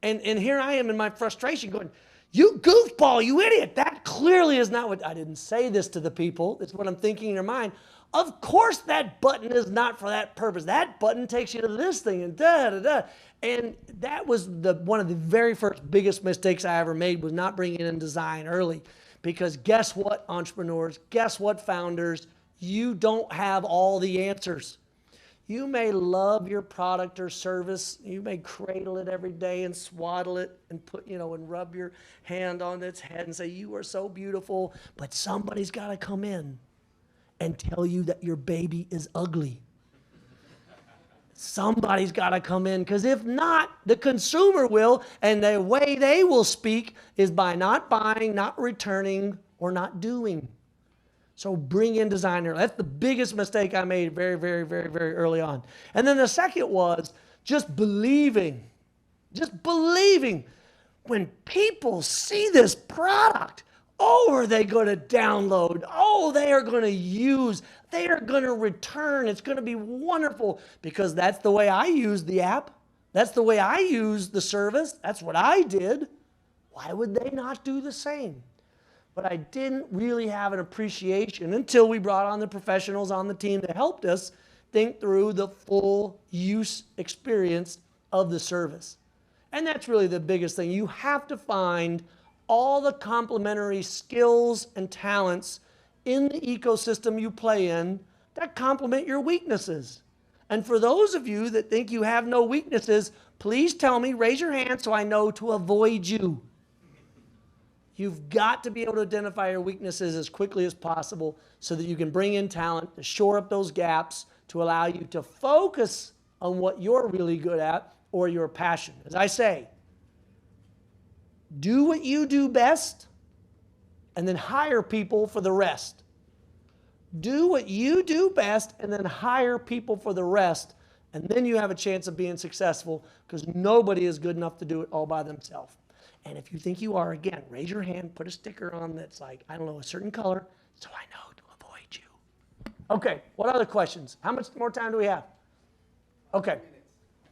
S2: And here I am in my frustration going, you goofball, you idiot. That clearly is not what, I didn't say this to the people. It's what I'm thinking in your mind. Of course that button is not for that purpose. That button takes you to this thing and da-da-da. And that was one of the very first biggest mistakes I ever made, was not bringing in design early. Because guess what, entrepreneurs? Guess what, founders? You don't have all the answers. You may love your product or service. You may cradle it every day and swaddle it and put, and rub your hand on its head and say, you are so beautiful. But somebody's got to come in and tell you that your baby is ugly. Somebody's got to come in, because if not, the consumer will, and the way they will speak is by not buying, not returning, or not doing. So bring in designer. That's the biggest mistake I made very, very, very, very early on. And then the second was just believing. Just believing. When people see this product, Oh, are they going to download? Oh, they are going to use. They are going to return. It's going to be wonderful because that's the way I use the app. That's the way I use the service. That's what I did. Why would they not do the same? But I didn't really have an appreciation until we brought on the professionals on the team that helped us think through the full use experience of the service. And that's really the biggest thing. You have to find all the complementary skills and talents in the ecosystem you play in that complement your weaknesses. And for those of you that think you have no weaknesses, please tell me, raise your hand so I know to avoid you. You've got to be able to identify your weaknesses as quickly as possible so that you can bring in talent to shore up those gaps to allow you to focus on what you're really good at or your passion. As I say, do what you do best and then hire people for the rest. Do what you do best and then hire people for the rest, and then you have a chance of being successful because nobody is good enough to do it all by themselves. And if you think you are, again, raise your hand, put a sticker on that's like, I don't know, a certain color, so I know to avoid you. Okay, what other questions? How much more time do we have? Okay.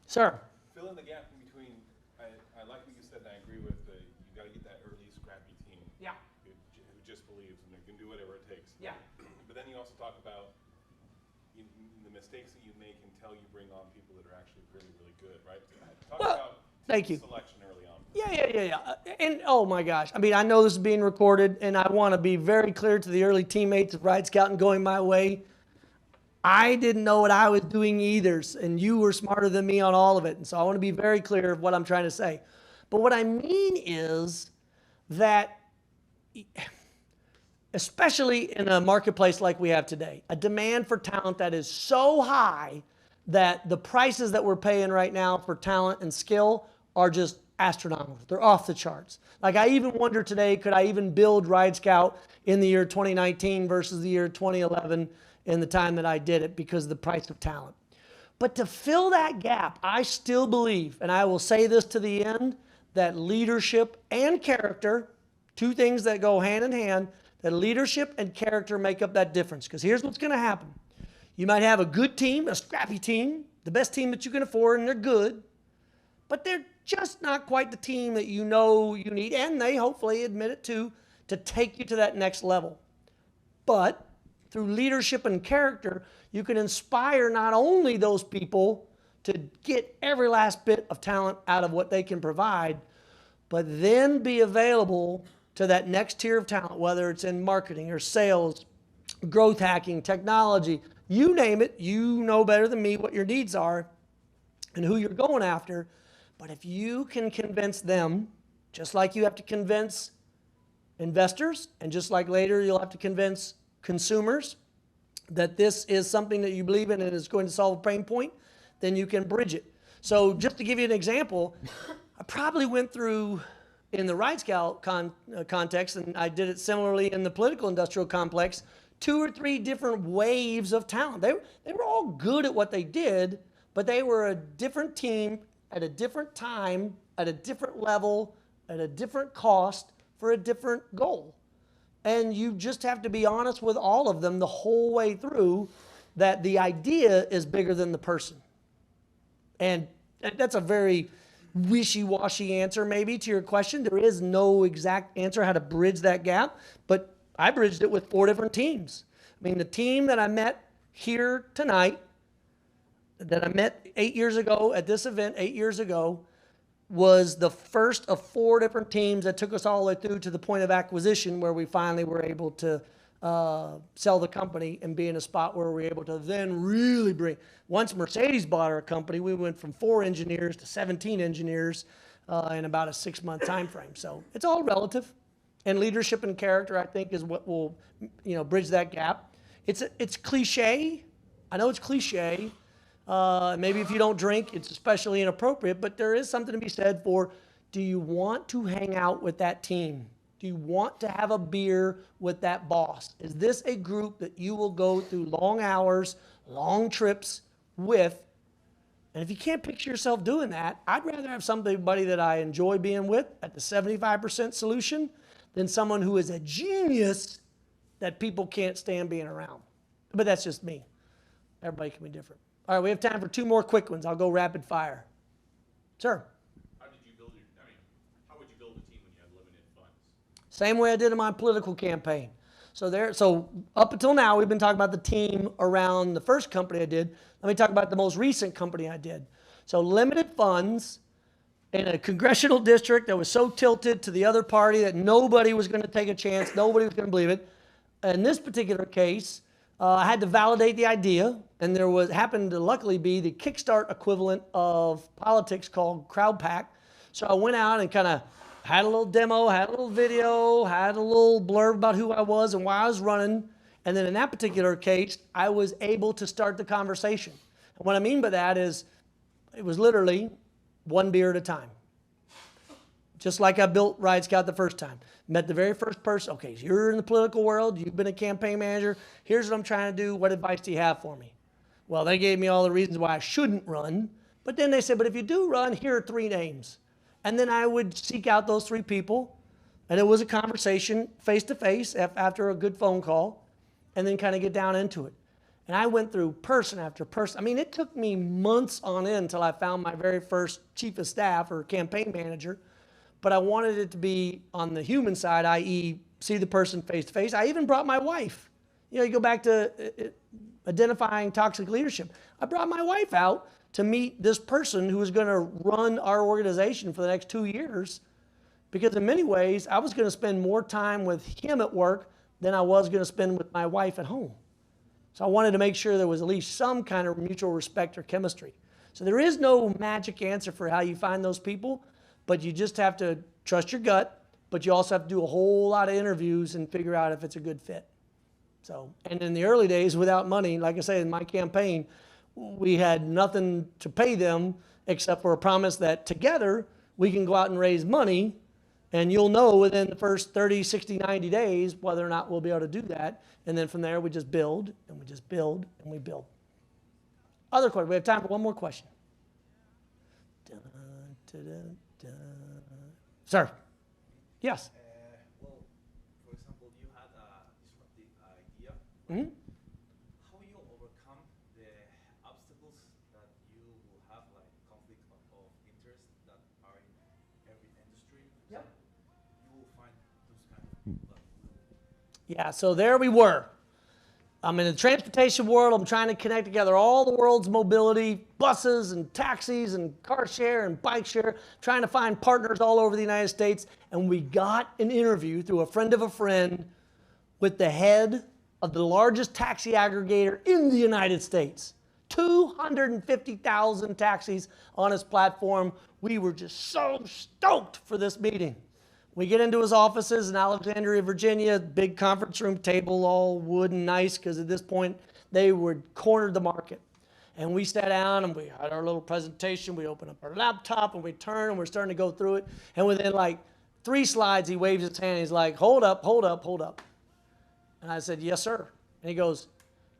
S2: Sir.
S6: Fill in the gap in between. I like what you said, and I agree with you got to get that early scrappy team.
S2: Yeah.
S6: Who just believes and they can do whatever it takes.
S2: Yeah.
S6: But then you also talk about the mistakes that you make until you bring on people that are actually really, really good, right? Talk about
S2: thank you.
S6: selection early on.
S2: Yeah. And oh my gosh, I mean, I know this is being recorded, and I want to be very clear to the early teammates of Ride Scout and going my way. I didn't know what I was doing either, and you were smarter than me on all of it. And so I want to be very clear of what I'm trying to say. But what I mean is that, especially in a marketplace like we have today, a demand for talent that is so high that the prices that we're paying right now for talent and skill are just astronomical. They're off the charts. Like I even wonder today, could I even build Ride Scout in the year 2019 versus the year 2011 in the time that I did it because of the price of talent. But to fill that gap, I still believe, and I will say this to the end, that leadership and character, two things that go hand in hand, that leadership and character make up that difference. Because here's what's going to happen. You might have a good team, a scrappy team, the best team that you can afford, and they're good, but they're just not quite the team that you know you need, and they hopefully admit it too, to take you to that next level. But through leadership and character, you can inspire not only those people to get every last bit of talent out of what they can provide, but then be available to that next tier of talent, whether it's in marketing or sales, growth hacking, technology, you name it. You know better than me what your needs are and who you're going after. But if you can convince them, just like you have to convince investors, and just like later you'll have to convince consumers that this is something that you believe in and is going to solve a pain point, then you can bridge it. So just to give you an example, I probably went through, in the Ride Scout context, and I did it similarly in the political industrial complex, 2 or 3 different waves of talent. They were all good at what they did, but they were a different team at a different time, at a different level, at a different cost for a different goal. And you just have to be honest with all of them the whole way through that the idea is bigger than the person. And that's a very wishy-washy answer maybe to your question. There is no exact answer how to bridge that gap, but I bridged it with 4 different teams. I mean, the team that I met here tonight, that I met 8 years ago at this event 8 years ago, was the first of 4 different teams that took us all the way through to the point of acquisition where we finally were able to sell the company and be in a spot where we were able to then really bring. Once Mercedes bought our company, we went from 4 engineers to 17 engineers in about a 6-month time frame. So it's all relative. And leadership and character, I think, is what will bridge that gap. It's cliche. I know it's cliche. Maybe if you don't drink, it's especially inappropriate, but there is something to be said for, do you want to hang out with that team? Do you want to have a beer with that boss? Is this a group that you will go through long hours, long trips with? And if you can't picture yourself doing that, I'd rather have somebody that I enjoy being with at the 75% solution than someone who is a genius that people can't stand being around. But that's just me. Everybody can be different. All right, we have time for 2 more quick ones. I'll go rapid fire. Sir?
S6: How would you build a team when you had limited funds?
S2: Same way I did in my political campaign. So up until now, we've been talking about the team around the first company I did. Let me talk about the most recent company I did. So limited funds in a congressional district that was so tilted to the other party that nobody was going to take a chance, nobody was going to believe it. In this particular case, I had to validate the idea, and there happened to luckily be the Kickstart equivalent of politics called CrowdPack. So I went out and kind of had a little demo, had a little video, had a little blurb about who I was and why I was running. And then in that particular case, I was able to start the conversation. And what I mean by that is it was literally 1 beer at a time. Just like I built Ride Scout the first time. Met the very first person. Okay, so you're in the political world. You've been a campaign manager. Here's what I'm trying to do. What advice do you have for me? Well, they gave me all the reasons why I shouldn't run. But then they said, but if you do run, here are 3 names. And then I would seek out those 3 people. And it was a conversation face-to-face after a good phone call. And then kind of get down into it. And I went through person after person. I mean, it took me months on end until I found my very first chief of staff or campaign manager. But I wanted it to be on the human side, i.e. see the person face to face. I even brought my wife. You know, you go back to identifying toxic leadership. I brought my wife out to meet this person who was going to run our organization for the next 2 years. Because in many ways, I was going to spend more time with him at work than I was going to spend with my wife at home. So I wanted to make sure there was at least some kind of mutual respect or chemistry. So there is no magic answer for how you find those people. But you just have to trust your gut, but you also have to do a whole lot of interviews and figure out if it's a good fit. So, and in the early days, without money, like I say, in my campaign, we had nothing to pay them except for a promise that together we can go out and raise money, and you'll know within the first 30, 60, 90 days whether or not we'll be able to do that. And then from there, we just build, and we just build, and we build. Other question. We have time for one more question. Dun, dun, dun. Sir, yes.
S7: Well, for example, you had a disruptive idea.
S2: Mm-hmm.
S7: How will you overcome the obstacles that you will have, like conflict of interest that are in every industry?
S2: Yep.
S7: You will find those kind of people that will.
S2: Yeah, so there we were. I'm in the transportation world. I'm trying to connect together all the world's mobility, buses and taxis and car share and bike share, trying to find partners all over the United States. And we got an interview through a friend of a friend with the head of the largest taxi aggregator in the United States. 250,000 taxis on his platform. We were just so stoked for this meeting. We get into his offices in Alexandria, Virginia, big conference room table, all wood and nice, because at this point, they were cornered the market. And we sat down and we had our little presentation. We opened up our laptop and we turn and we're starting to go through it. And within like 3 slides, he waves his hand. He's like, hold up, hold up, hold up. And I said, yes, sir. And he goes,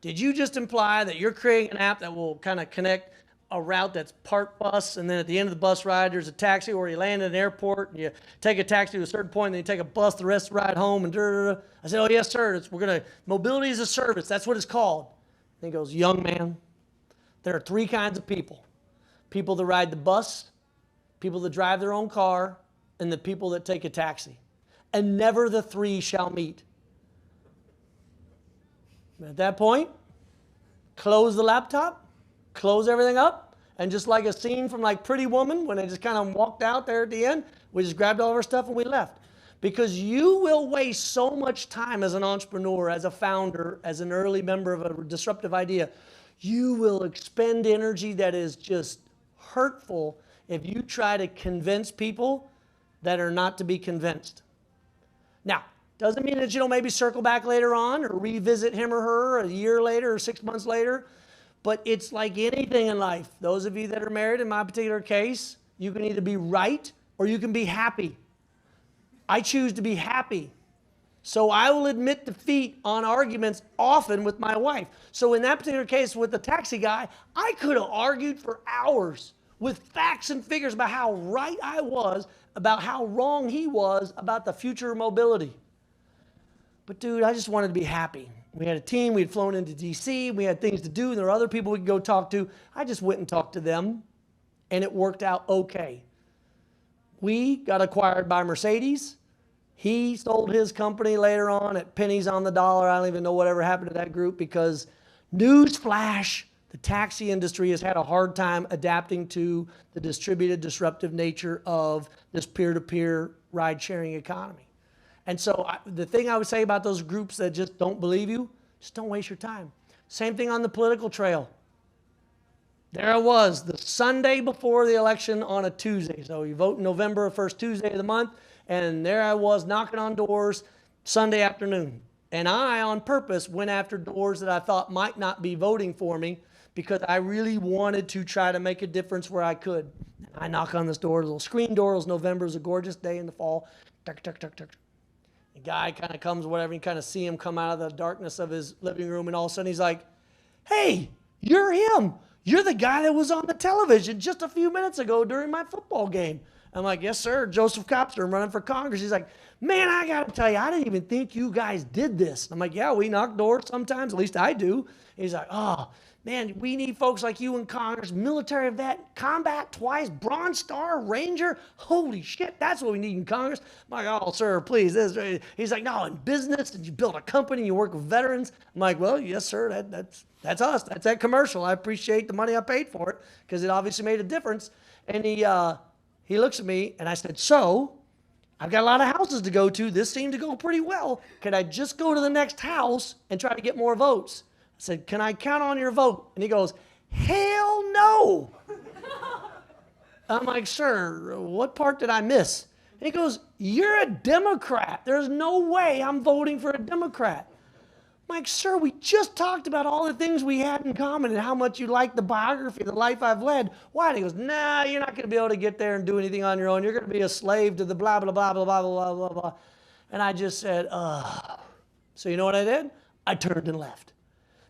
S2: did you just imply that you're creating an app that will kind of connect a route that's part bus, and then at the end of the bus ride, there's a taxi, or you land at an airport, and you take a taxi to a certain point, and then you take a bus the rest of the ride home, and I said, oh, yes, sir. Mobility is a service. That's what it's called. And he goes, young man, there are 3 kinds of people. People that ride the bus, people that drive their own car, and the people that take a taxi. And never the 3 shall meet. And at that point, close the laptop, close everything up, and just like a scene from like Pretty Woman, when they just kind of walked out there at the end, we just grabbed all of our stuff and we left. Because you will waste so much time as an entrepreneur, as a founder, as an early member of a disruptive idea. You will expend energy that is just hurtful if you try to convince people that are not to be convinced. Now, doesn't mean that you don't maybe circle back later on or revisit him or her a year later or 6 months later. But it's like anything in life. Those of you that are married, in my particular case, you can either be right or you can be happy. I choose to be happy. So I will admit defeat on arguments often with my wife. So in that particular case with the taxi guy, I could have argued for hours with facts and figures about how right I was, about how wrong he was about the future of mobility. But dude, I just wanted to be happy. We had a team, we had flown into DC, we had things to do, and there were other people we could go talk to. I just went and talked to them, and it worked out okay. We got acquired by Mercedes. He sold his company later on at pennies on the dollar. I don't even know whatever happened to that group because, newsflash, the taxi industry has had a hard time adapting to the distributed, disruptive nature of this peer-to-peer ride-sharing economy. And so the thing I would say about those groups that just don't believe you, just don't waste your time. Same thing on the political trail. There I was, the Sunday before the election on a Tuesday. So you vote in November, first Tuesday of the month, and there I was knocking on doors Sunday afternoon. And I, on purpose, went after doors that I thought might not be voting for me because I really wanted to try to make a difference where I could. And I knock on this door, a little screen door. It was November, it was a gorgeous day in the fall. Tuck, tuck, tuck, tuck. The guy kind of comes, whatever, you kind of see him come out of the darkness of his living room, and all of a sudden he's like, hey, you're him. You're the guy that was on the television just a few minutes ago during my football game. I'm like, yes, sir, Joseph Kopser, I'm running for Congress. He's like, man, I got to tell you, I didn't even think you guys did this. I'm like, yeah, we knock doors sometimes, at least I do. He's like, oh, man, we need folks like you in Congress, military vet, combat twice, Bronze Star, Ranger. Holy shit, that's what we need in Congress. I'm like, oh, sir, please. He's like, no, in business, and you build a company, you work with veterans. I'm like, well, yes, sir, that's us. That's that commercial. I appreciate the money I paid for it because it obviously made a difference. And he looks at me, and I said, so I've got a lot of houses to go to. This seemed to go pretty well. Could I just go to the next house and try to get more votes? I said, can I count on your vote? And he goes, hell no. I'm like, sir, what part did I miss? And he goes, you're a Democrat. There's no way I'm voting for a Democrat. I'm like, sir, we just talked about all the things we had in common and how much you like the biography, the life I've led. Why? And he goes, nah, you're not going to be able to get there and do anything on your own. You're going to be a slave to the blah, blah, blah, blah, blah, blah, blah, blah. And I just said, So you know what I did? I turned and left.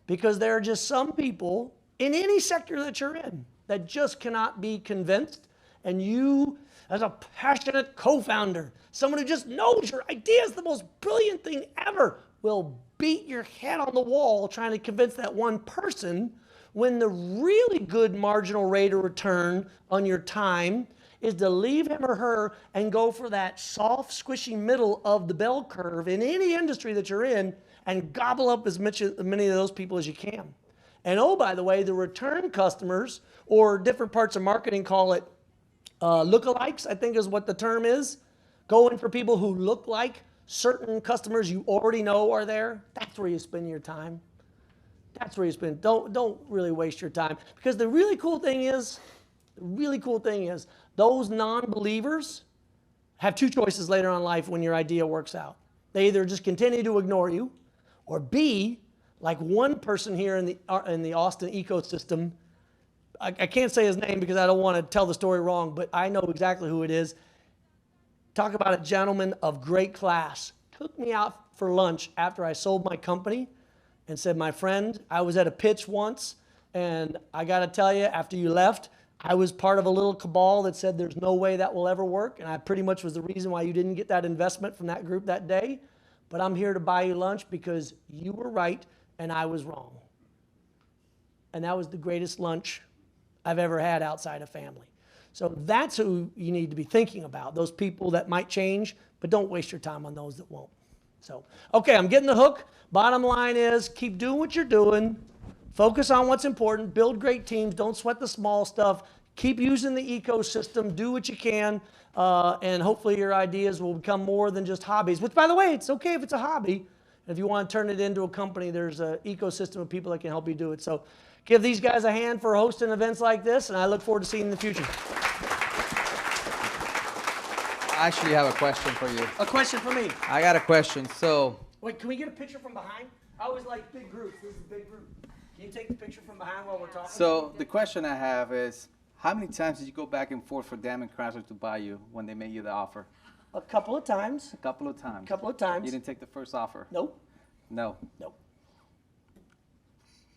S2: Because there are just some people in any sector that you're in that just cannot be convinced. And you, as a passionate co-founder, someone who just knows your idea is the most brilliant thing ever, will beat your head on the wall trying to convince that one person when the really good marginal rate of return on your time is to leave him or her and go for that soft, squishy middle of the bell curve in any industry that you're in and gobble up as many of those people as you can. And oh, by the way, the return customers, or different parts of marketing call it lookalikes, I think is what the term is. Going for people who look like certain customers you already know are there. That's where you spend your time. That's where you spend. Don't really waste your time. Because the really cool thing is, those non-believers have two choices later on in life when your idea works out. They either just continue to ignore you, or B, like one person here in the Austin ecosystem, I can't say his name because I don't want to tell the story wrong, but I know exactly who it is. Talk about a gentleman of great class. Took me out for lunch after I sold my company and said, my friend, I was at a pitch once, and I got to tell you, after you left, I was part of a little cabal that said there's no way that will ever work, and I pretty much was the reason why you didn't get that investment from that group that day. But I'm here to buy you lunch because you were right and I was wrong. And that was the greatest lunch I've ever had outside of family. So that's who you need to be thinking about, those people that might change, but don't waste your time on those that won't. So, okay, I'm getting the hook. Bottom line is keep doing what you're doing. Focus on what's important. Build great teams. Don't sweat the small stuff. Keep using the ecosystem. Do what you can. And hopefully your ideas will become more than just hobbies, which, by the way, it's okay if it's a hobby. If you want to turn it into a company, there's an ecosystem of people that can help you do it. So give these guys a hand for hosting events like this, and I look forward to seeing you in the future.
S1: I actually have a question for you.
S2: A question for me.
S1: I got a question. So,
S2: Wait, can we get a picture from behind? I always like big groups. This is a big group. Can you take the picture from behind while we're talking?
S1: so the question I have is, how many times did you go back and forth for Dam and Chrysler to buy you when they made you the offer?
S2: A couple of times.
S1: A couple of times.
S2: A couple of times.
S1: You didn't take the first offer?
S2: Nope.
S1: No.
S2: Nope.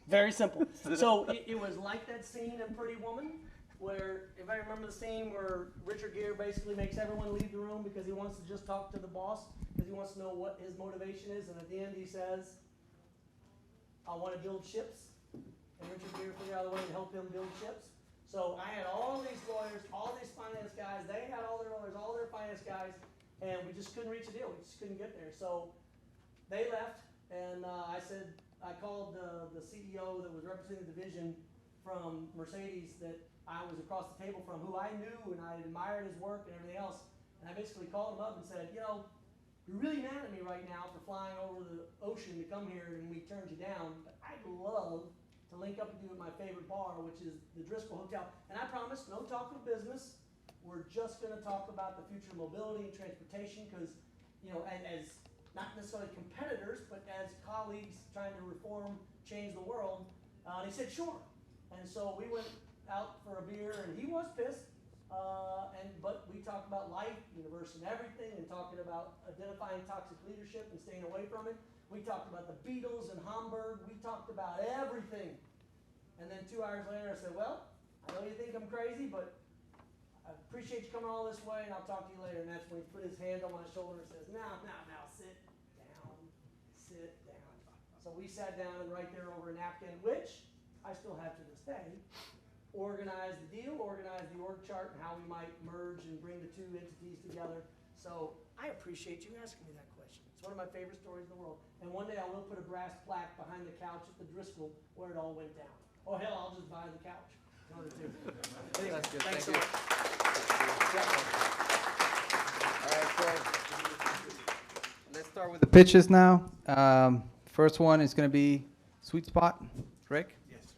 S2: Very simple. So it was like that scene in Pretty Woman where, if I remember the scene where Richard Gere basically makes everyone leave the room because he wants to just talk to the boss, because he wants to know what his motivation is, and at the end he says, I want to build ships, and Richard Gere figured out a way to help him build ships. So I had all these lawyers, all these finance guys, they had all their lawyers, all their finance guys, and we just couldn't reach a deal, we just couldn't get there. So they left, and I called the CEO that was representing the division from Mercedes that I was across the table from, who I knew and I admired his work and everything else. And I basically called him up and said, you know, you're really mad at me right now for flying over the ocean to come here and we turned you down, but I'd love to link up with you at my favorite bar, which is the Driscoll Hotel. And I promise, no talk of business. We're just going to talk about the future of mobility and transportation because, you know, as not necessarily competitors, but as colleagues trying to reform, change the world. And he said, sure. And so we went out for a beer, and he was pissed. But we talked about life, universe, and everything, and talking about identifying toxic leadership and staying away from it. We talked about the Beatles in Hamburg. We talked about everything. And then 2 hours later, I said, well, I know you think I'm crazy, but I appreciate you coming all this way, and I'll talk to you later. And that's when he put his hand on my shoulder and says, now, sit down, sit down. So we sat down and right there over a napkin, which I still have to this day, organize the deal, organize the org chart, and how we might merge and bring the two entities together. So I appreciate you asking me that question. It's one of my favorite stories in the world. And one day I will put a brass plaque behind the couch at the Driscoll where it all went down. Oh hell, I'll just buy the couch. Anyway,
S1: That's good.
S2: thanks
S1: Thank
S2: so
S1: you. All right, so let's start with the pitches now. First one is going to be Sweet Spot. Rick?
S3: Yes.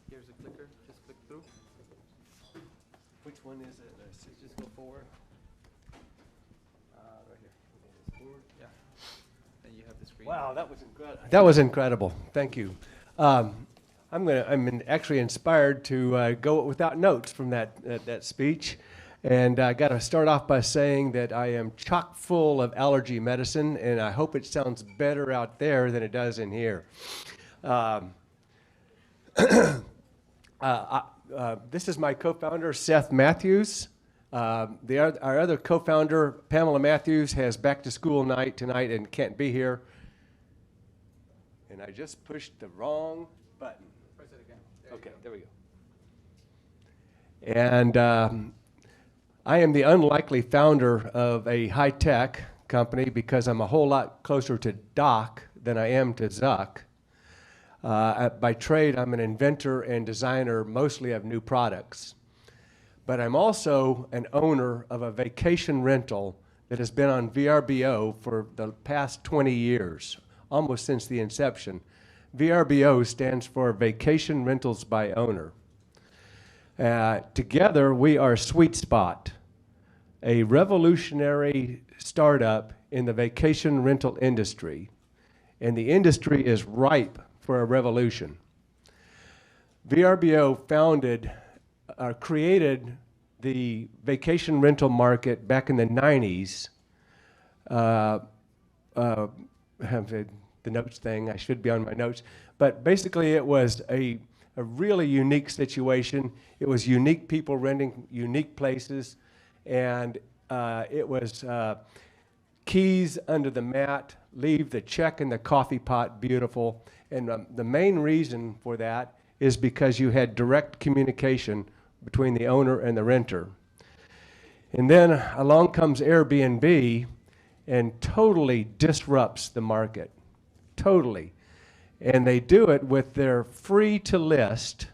S1: Here's a clicker. Just click through.
S3: Which one is it? Let's see.
S1: Just go forward. Right here. Forward. Yeah. Then you have the screen.
S3: Wow, that was incredible. That was incredible. Thank you. I'm actually inspired to go without notes from that speech. And I got to start off by saying that I am chock full of allergy medicine, and I hope it sounds better out there than it does in here. This is my co-founder, Seth Matthews. Our other co-founder, Pamela Matthews, has back to school night tonight and can't be here. And I just pushed the wrong button.
S1: Press it again.
S3: Okay, there we go. And I am the unlikely founder of a high-tech company because I'm a whole lot closer to Doc than I am to Zuck. By trade, I'm an inventor and designer, mostly of new products. But I'm also an owner of a vacation rental that has been on VRBO for the past 20 years, almost since the inception. VRBO stands for Vacation Rentals by Owner. Together, we are Sweet Spot, a revolutionary startup in the vacation rental industry. And the industry is ripe for a revolution. VRBO created the vacation rental market back in the 90s. I have the notes thing, I should be on my notes. But basically it was a really unique situation. It was unique people renting unique places, and it was keys under the mat, leave the check in the coffee pot, beautiful. And the main reason for that is because you had direct communication between the owner and the renter. And then along comes Airbnb and totally disrupts the market, totally. And they do it with their free-to-list,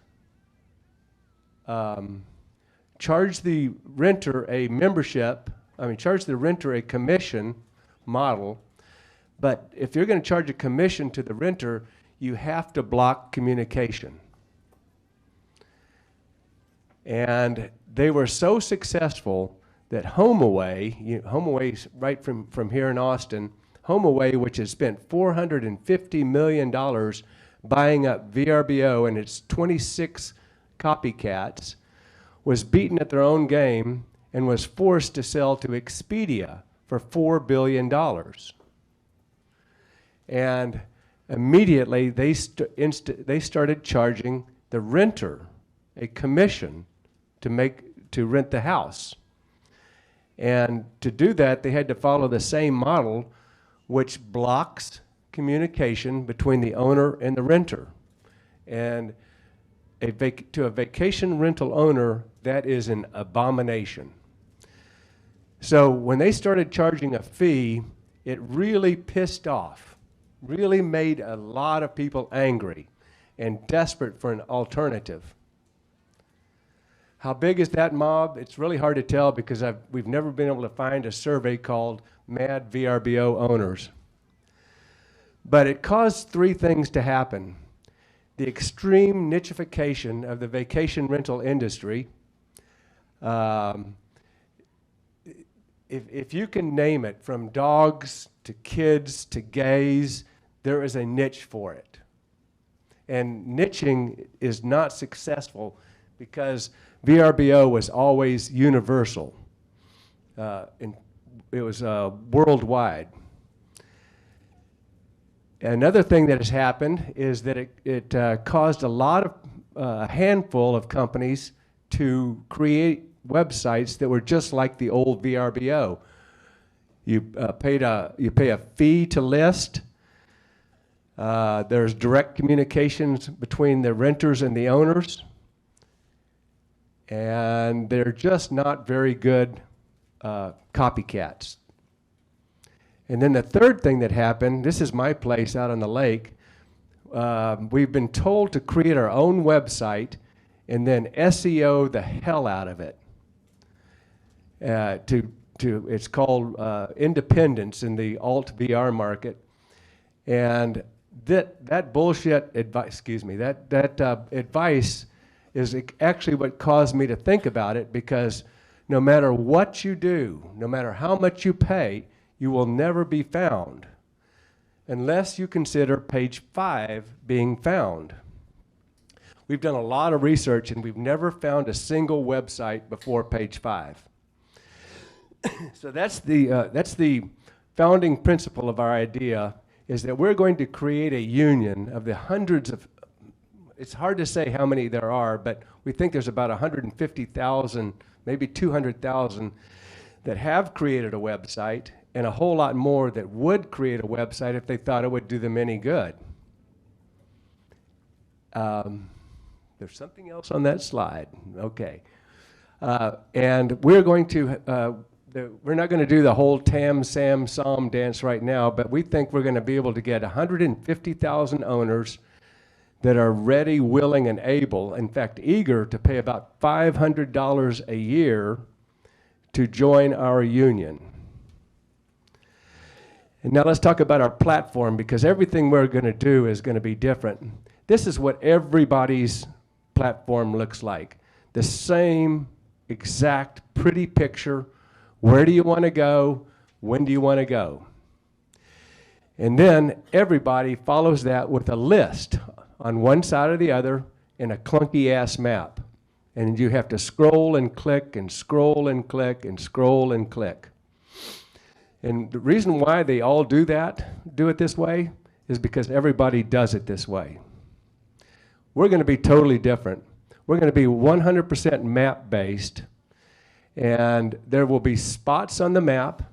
S3: charge the renter a charge the renter a commission model, but if you're going to charge a commission to the renter, you have to block communication. And they were so successful that HomeAway, right from here in Austin, HomeAway, which has spent $450 million buying up VRBO and its 26 copycats, was beaten at their own game and was forced to sell to Expedia for $4 billion. And immediately they started charging the renter a commission to rent the house. And to do that, they had to follow the same model, which blocks communication between the owner and the renter. And to a vacation rental owner, that is an abomination. So when they started charging a fee, it really pissed off, really made a lot of people angry and desperate for an alternative. How big is that mob? It's really hard to tell because we've never been able to find a survey called Mad VRBO Owners. But it caused three things to happen. The extreme nichification of the vacation rental industry. If you can name it, from dogs to kids to gays, there is a niche for it. And niching is not successful because VRBO was always universal. It was worldwide. Another thing that has happened is that it caused a handful of companies to create websites that were just like the old VRBO. You pay a fee to list. There's direct communications between the renters and the owners. And they're just not very good copycats. And then the third thing that happened, this is my place out on the lake, we've been told to create our own website and then SEO the hell out of it. It's called independence in the alt VR market. And that bullshit advice, that advice is actually what caused me to think about it, because no matter what you do, no matter how much you pay, you will never be found unless you consider page 5 being found. We've done a lot of research and we've never found a single website before page 5. So that's the founding principle of our idea, is that we're going to create a union of the hundreds of, it's hard to say how many there are, but we think there's about 150,000, maybe 200,000 that have created a website, and a whole lot more that would create a website if they thought it would do them any good. There's something else on that slide. Okay. And we're going to, we're not going to do the whole Tam, Sam, Psalm dance right now, but we think we're going to be able to get 150,000 owners that are ready, willing, and able, in fact, eager to pay about $500 a year to join our union. And now let's talk about our platform, because everything we're going to do is going to be different. This is what everybody's platform looks like. The same exact pretty picture. Where do you want to go? When do you want to go? And then everybody follows that with a list on one side or the other in a clunky ass map. And you have to scroll and click and scroll and click and scroll and click. And the reason why they all do it this way, is because everybody does it this way. We're going to be totally different. We're going to be 100% map-based, and there will be spots on the map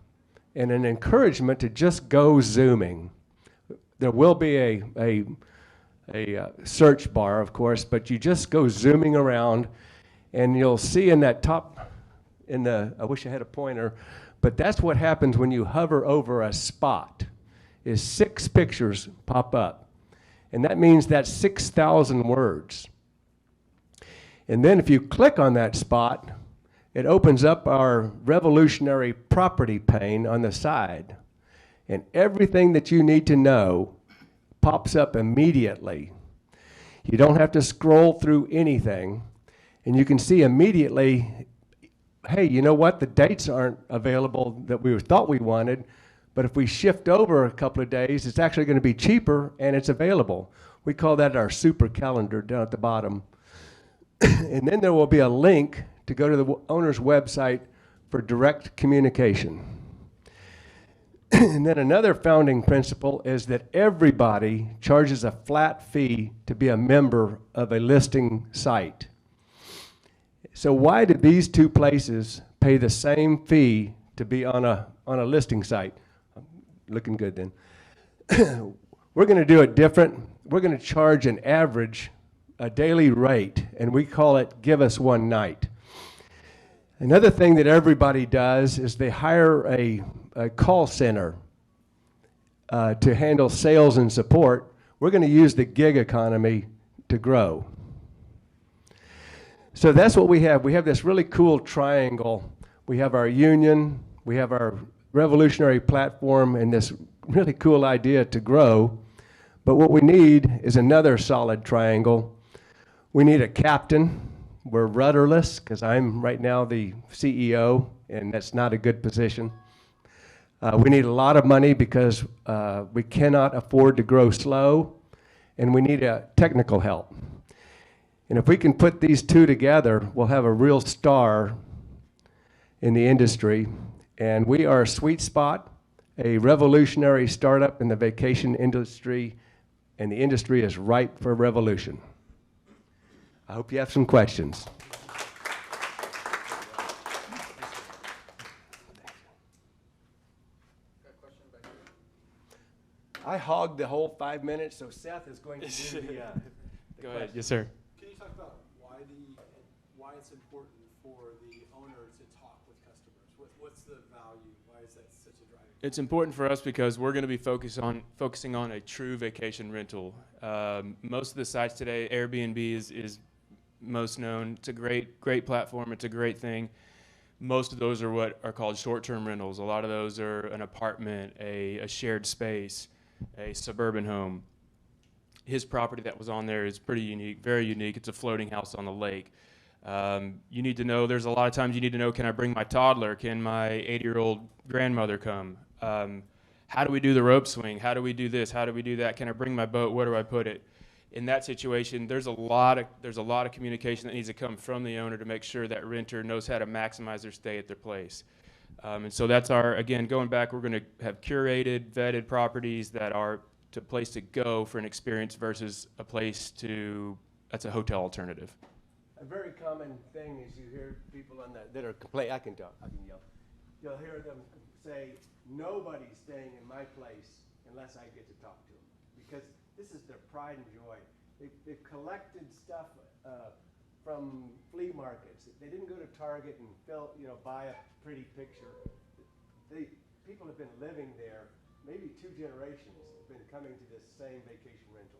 S3: and an encouragement to just go zooming. There will be a search bar, of course, but you just go zooming around, and you'll see in that top, I wish I had a pointer, but that's what happens when you hover over a spot, is 6 pictures pop up. And that means that's 6,000 words. And then if you click on that spot, it opens up our revolutionary property pane on the side. And everything that you need to know pops up immediately. You don't have to scroll through anything. And you can see immediately, hey, you know what? The dates aren't available that we thought we wanted, but if we shift over a couple of days, it's actually going to be cheaper and it's available. We call that our super calendar down at the bottom. And then there will be a link to go to the owner's website for direct communication. And then another founding principle is that everybody charges a flat fee to be a member of a listing site. So why do these two places pay the same fee to be on a listing site? Looking good then. We're going to do it different. We're going to charge an average, a daily rate, and we call it give us one night. Another thing that everybody does is they hire a call center to handle sales and support. We're going to use the gig economy to grow. So that's what we have. We have this really cool triangle. We have our union, we have our revolutionary platform, and this really cool idea to grow. But what we need is another solid triangle. We need a captain. We're rudderless, because I'm right now the CEO, and that's not a good position. We need a lot of money because we cannot afford to grow slow, and we need a technical help. And if we can put these two together, we'll have a real star in the industry. And we are a sweet spot, a revolutionary startup in the vacation industry, and the industry is ripe for revolution. I hope you have some questions. I hogged the whole 5 minutes, so Seth is going to do the
S8: Go ahead. Yes, sir.
S9: Can you talk about why it's important for the owner to talk with customers? What's the value? Why is that such a driving?
S8: It's important for us because we're going to be focusing on a true vacation rental. Most of the sites today, Airbnb is most known. It's a great platform. It's a great thing. Most of those are what are called short-term rentals. A lot of those are an apartment, a shared space, a suburban home. His property that was on there is pretty unique, very unique. It's a floating house on the lake. You need to know, there's a lot of times you need to know, can I bring my toddler? Can my 80-year-old grandmother come? How do we do the rope swing? How do we do this? How do we do that? Can I bring my boat? Where do I put it? In that situation, there's a lot of communication that needs to come from the owner to make sure that renter knows how to maximize their stay at their place. And so that's again, going back, we're going to have curated, vetted properties that are a place to go for an experience versus a place that's a hotel alternative.
S3: A very common thing is you hear people that are complaining, I can yell. You'll hear them say, nobody's staying in my place unless I get to talk to them. Because this is their pride and joy. They've collected stuff from flea markets. They didn't go to Target and buy a pretty picture. People have been living there, maybe 2 generations have been coming to this same vacation rental.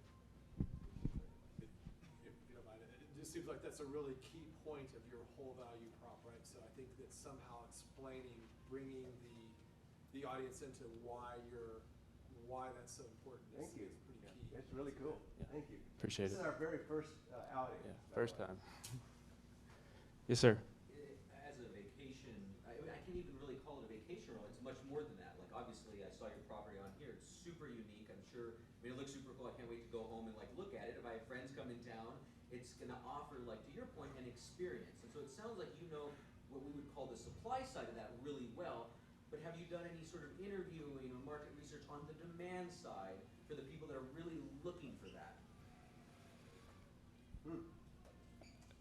S9: If you don't mind, it just seems like that's a really key point of your whole value prop, right? So I think that somehow explaining, bringing the audience into why that's so important is pretty key.
S3: That's really cool.
S8: Yeah.
S3: Thank you.
S8: Appreciate
S3: This
S8: it.
S3: is our very first outing.
S8: Yeah, first time. Yes, sir.
S10: As a vacation, I can't even really call it a vacation rental. It's much more than that. Like, obviously, I saw your property on here. It's super unique. I'm sure. I mean, it looks super cool. I can't wait to go home and look at it. If I have friends come in town, it's going to offer, to your point, an experience. And so it sounds like you know what we would call the supply side of that really well. But have you done any sort of interviewing or market research on the demand side for the people that are really looking for that?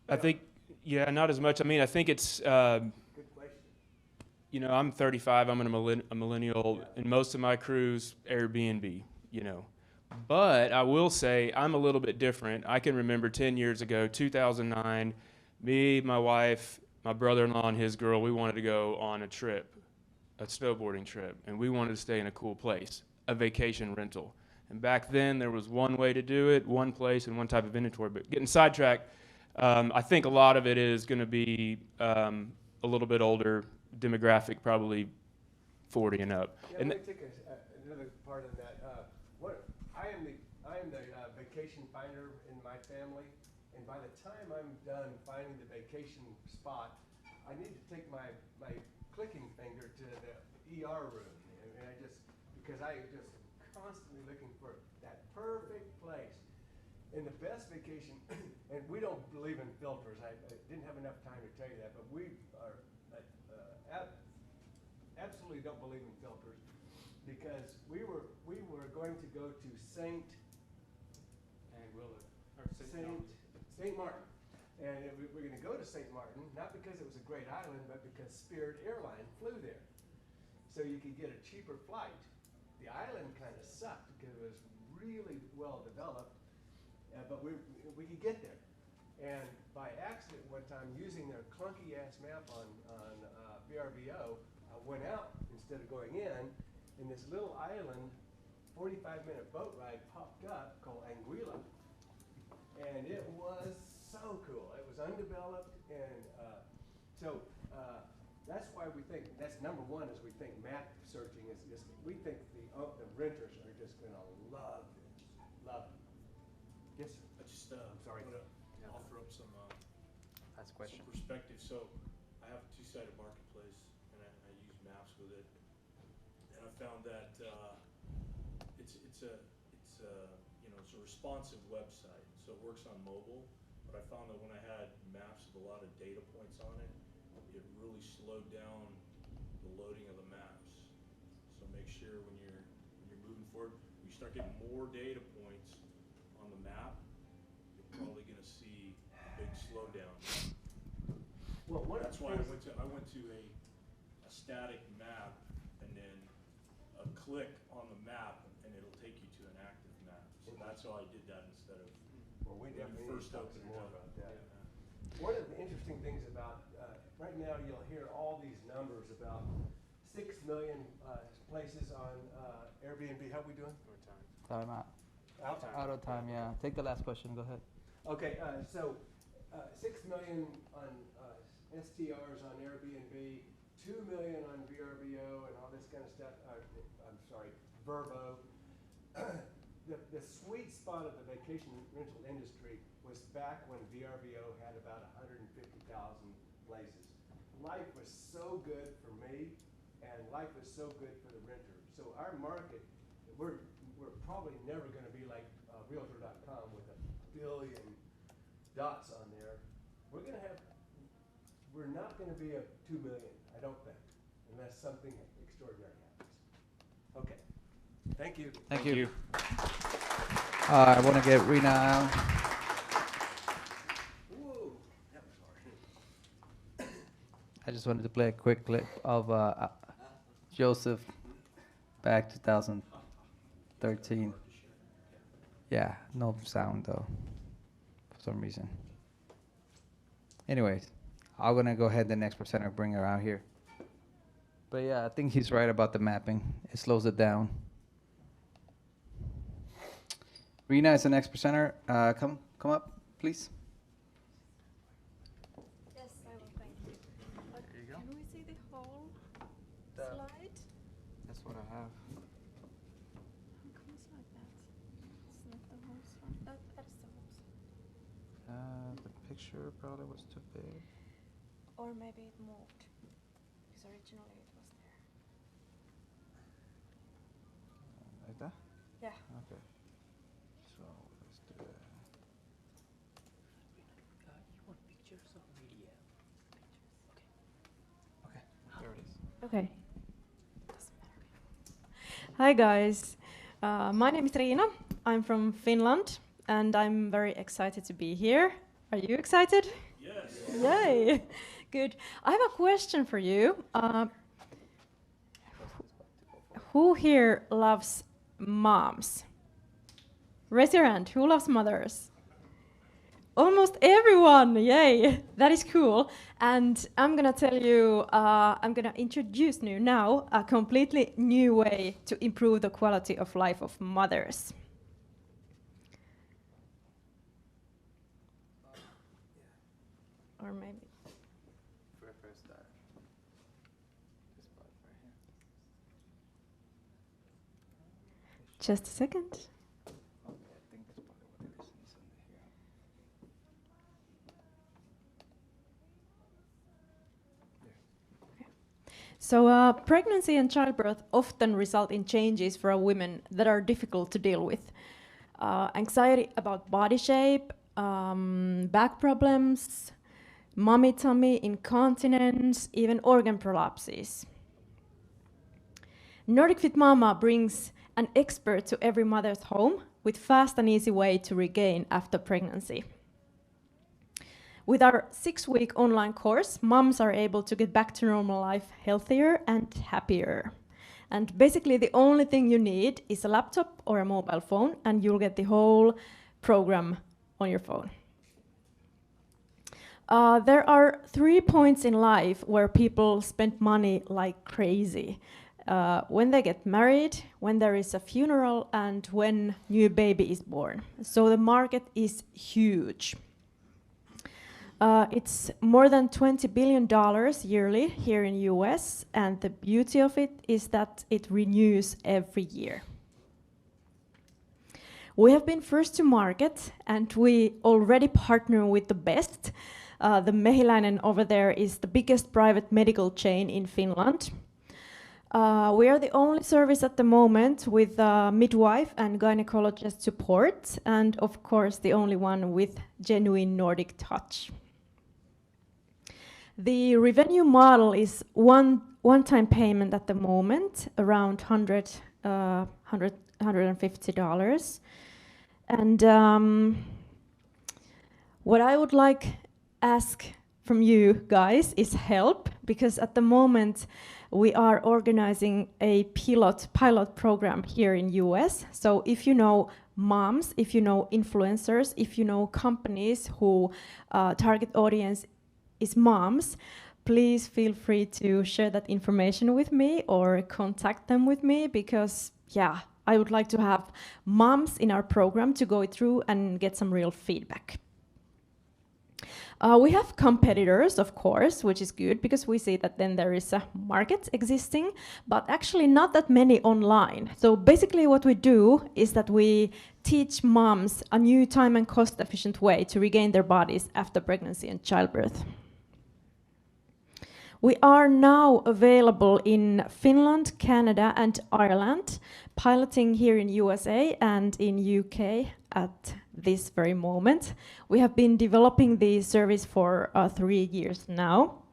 S8: I think, not as much. I mean, I think it's,
S3: Good question.
S8: I'm 35, I'm a millennial, and most of my crew's Airbnb, But I will say I'm a little bit different. I can remember 10 years ago, 2009, me, my wife, my brother-in-law, and his girl, we wanted to go on a trip, a snowboarding trip, and we wanted to stay in a cool place, a vacation rental. And back then, there was one way to do it, one place, and one type of inventory. But getting sidetracked, I think a lot of it is going to be a little bit older demographic, probably 40 and up.
S3: Yeah,
S8: And
S3: let me take another part of that. I am the vacation finder in my family, and by the time I'm done finding the vacation spot, I need to take my clicking finger to the ER room, and because I just constantly looking for that perfect place. And the best vacation, and we don't believe in filters. I didn't have enough time to tell you that, but we are absolutely don't believe in filters. because we were going to go to Saint Martin. And we're going to go to St. Martin, not because it was a great island, but because Spirit Airline flew there. So you could get a cheaper flight. The island kind of sucked because it was really well developed, but we could get there. And by accident one time, using their clunky ass map on VRBO, I went out instead of going in, and this little island, 45-minute boat ride popped up called Anguilla. And it was so cool. It was undeveloped, and that's why we think, that's number one, is we think map searching is just, we think the renters are just gonna love this, love it. Yes, sir.
S11: I just,
S3: I'm sorry.
S11: want to offer up some
S1: That's a question.
S11: perspective. So I have a two-sided marketplace, and I use maps with it. And I found that it's a responsive website, so it works on mobile. But I found that when I had maps with a lot of data points on it, it really slowed down the loading of the maps. So make sure when you're moving forward, when you start getting more data points on the map, you're probably going to see a big slowdown.
S3: Well,
S11: That's why I went to a static map and then a click on the map, and it'll take you to an active map. So that's how I did that instead of
S3: well, we
S11: when you
S3: definitely
S11: first
S3: need to talk
S11: opened
S3: some
S11: it
S3: more
S11: up.
S3: about that. One of the interesting things about, right now you'll hear all these numbers about 6 million places on Airbnb. How are we doing?
S1: Time out.
S3: Out?
S1: Out of time, yeah. Take the last question, go ahead.
S3: Okay, so 6 million on STRs on Airbnb, 2 million on VRBO and all this kind of stuff. I'm sorry, Verbo. The sweet spot of the vacation rental industry was back when VRBO had about 150,000 places. Life was so good for me, and life was so good for the renter. So our market, we're probably never going to be like Realtor.com with 1 billion dots on there. We're not going to be a 2 million, I don't think, unless something extraordinary happens. Okay, thank you.
S1: Thank you. I want to get Rena out.
S3: Whoa, that was hard.
S1: I just wanted to play a quick clip of Joseph back 2013. Yeah, no sound though, for some reason. Anyways, I'm gonna go ahead the next presenter bring her out here. But yeah, I think he's right about the mapping. It slows it down. Rena is the next presenter. Come up, please.
S12: Yes, I will. Thank you. But
S1: There you go.
S12: can we see the whole slide?
S1: That's what I have.
S12: How come it's like that? It's not the whole slide. That's the whole slide.
S1: The picture probably was too big.
S12: Or maybe it moved. Because originally it was there.
S1: Like that?
S12: Yeah.
S1: Okay. So let's do that.
S10: You want pictures or media?
S1: Okay. There it is.
S12: Okay. Doesn't matter. Hi guys. My name is Riina. I'm from Finland and I'm very excited to be here. Are you excited?
S11: Yes.
S12: Yay! Good. I have a question for you. Who here loves moms? Raise your hand. Who loves mothers? Almost everyone. Yay! That is cool. And I'm gonna tell you, I'm gonna introduce you now a completely new way to improve the quality of life of mothers. Or maybe.
S1: Press that. This button right here.
S12: Just a second.
S1: Okay, I think that's probably what it is. It's under here.
S12: So pregnancy and childbirth often result in changes for a women that are difficult to deal with. Anxiety about body shape, back problems, mommy tummy, incontinence, even organ prolapses. Nordic Fit Mama brings an expert to every mother's home with fast and easy way to regain after pregnancy. With our 6-week online course, moms are able to get back to normal life healthier and happier. And basically the only thing you need is a laptop or a mobile phone, and you'll get the whole program on your phone. There are 3 points in life where people spend money like crazy. When they get married, when there is a funeral, and when new baby is born. So the market is huge. It's more than $20 billion yearly here in US, and the beauty of it is that it renews every year. We have been first to market, and we already partner with the best. The Mehiläinen over there is the biggest private medical chain in Finland. We are the only service at the moment with midwife and gynecologist support, and of course the only one with genuine Nordic touch. The revenue model is one-time payment at the moment, around $150. And what I would like ask from you guys is help, because at the moment we are organizing a pilot program here in US. So if you know moms, if you know influencers, if you know companies who target audience is moms, please feel free to share that information with me or contact them with me, because yeah, I would like to have moms in our program to go through and get some real feedback. We have competitors, of course, which is good because we see that then there is a market existing, but actually not that many online. So basically what we do is that we teach moms a new time and cost efficient way to regain their bodies after pregnancy and childbirth. We are now available in Finland, Canada and Ireland, piloting here in USA and in UK at this very moment. We have been developing the service for 3 years now.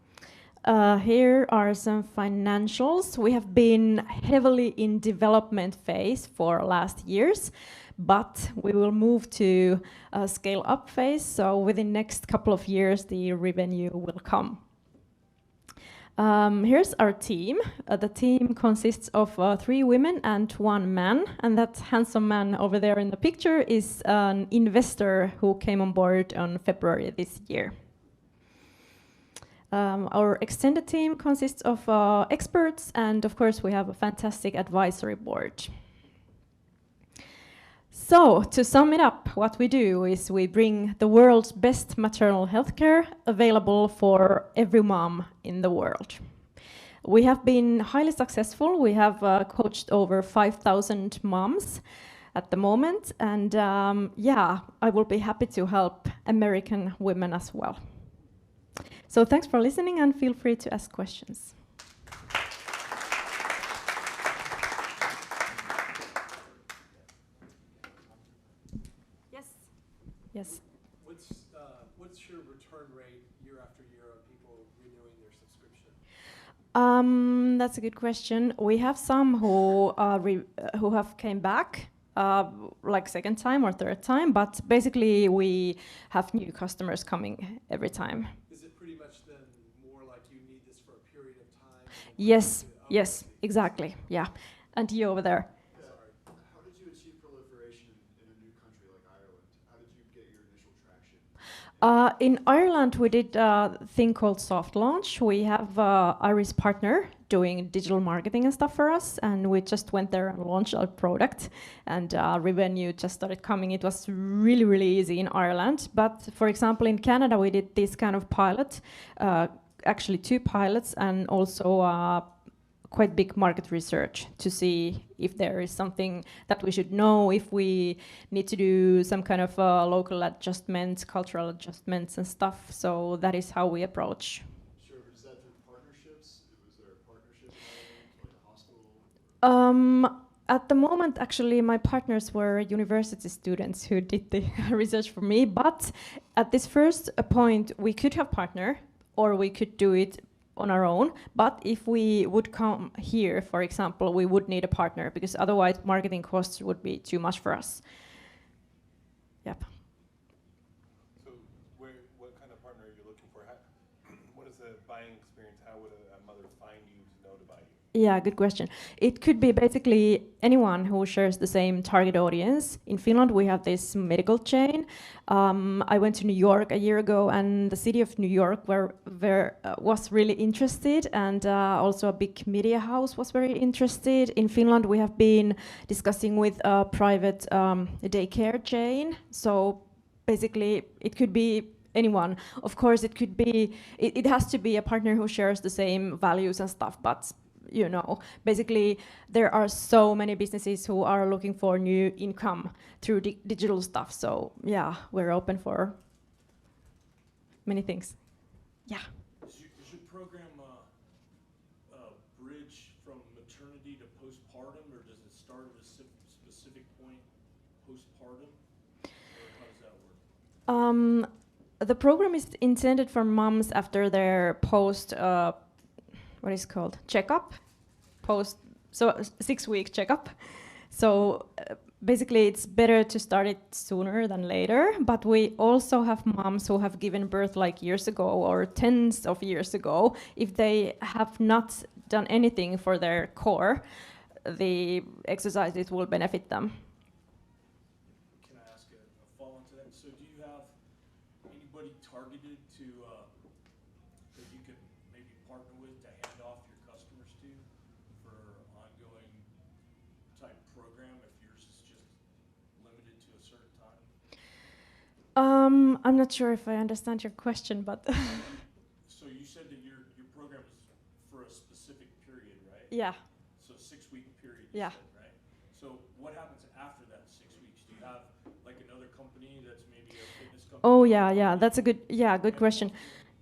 S12: Here are some financials. We have been heavily in development phase for last years, but we will move to a scale up phase. So within next couple of years, the revenue will come. Here's our team. The team consists of 3 women and 1 man, and that handsome man over there in the picture is an investor who came on board on February this year. Our extended team consists of experts, and of course we have a fantastic advisory board. So, to sum it up, what we do is we bring the world's best maternal health care available for every mom in the world. We have been highly successful. We have coached over 5,000 moms at the moment, and yeah, I will be happy to help American women as well. So thanks for listening, and feel free to ask questions. Yes.
S9: What's your return rate year after year of people renewing their subscription?
S12: That's a good question. We have some who have came back, like second time or third time, but basically we have new customers coming every time.
S9: Is it pretty much then more like you need this for a period of time?
S12: Yes, yes, exactly, yeah. And you over there. In Ireland, we did a thing called soft launch. We have Irish partner doing digital marketing and stuff for us, and we just went there and launched our product, and revenue just started coming. It was really, really easy in Ireland. But for example, in Canada, we did this kind of pilot, actually 2 pilots, and also quite big market research to see if there is something that we should know, if we need to do some kind of local adjustments, cultural adjustments and stuff. So that is how we approach.
S13: Sure, but is that through partnerships? Was there a partnership like a hospital?
S12: At the moment, actually, my partners were university students who did the research for me. But at this first point, we could have partner, or we could do it on our own. But if we would come here, for example, we would need a partner because otherwise marketing costs would be too much for us. Yep.
S11: So what kind of partner are you looking for? What is the buying experience? How would a mother find you to know to buy you?
S12: Yeah, good question. It could be basically anyone who shares the same target audience. In Finland, we have this medical chain. I went to New York a year ago, and the city of New York was really interested, and also a big media house was very interested. In Finland, we have been discussing with a private daycare chain. So basically, it could be anyone. Of course, it could be. It has to be a partner who shares the same values and stuff, but you know, basically there are so many businesses who are looking for new income through digital stuff. So yeah, we're open for many things. Yeah.
S11: Is your program bridge from maternity to postpartum, or does it start at a specific point postpartum, or how does that work?
S12: The program is intended for moms after their what is called checkup, so 6-week checkup. So basically it's better to start it sooner than later, but we also have moms who have given birth like years ago or tens of years ago. If they have not done anything for their core, the exercises will benefit them.
S11: Can I ask a follow-on to that? So do you have anybody targeted to that you could maybe partner with to hand off your customers to for ongoing type program if yours is just limited to a certain time?
S12: I'm not sure if I understand your question, but
S11: So you said that your program is for a specific period, right?
S12: yeah.
S11: So 6-week period, you
S12: Yeah.
S11: said, right? So what happens after that 6 weeks? Do you have like another company that's maybe a fitness company?
S12: Oh yeah, that's a good question.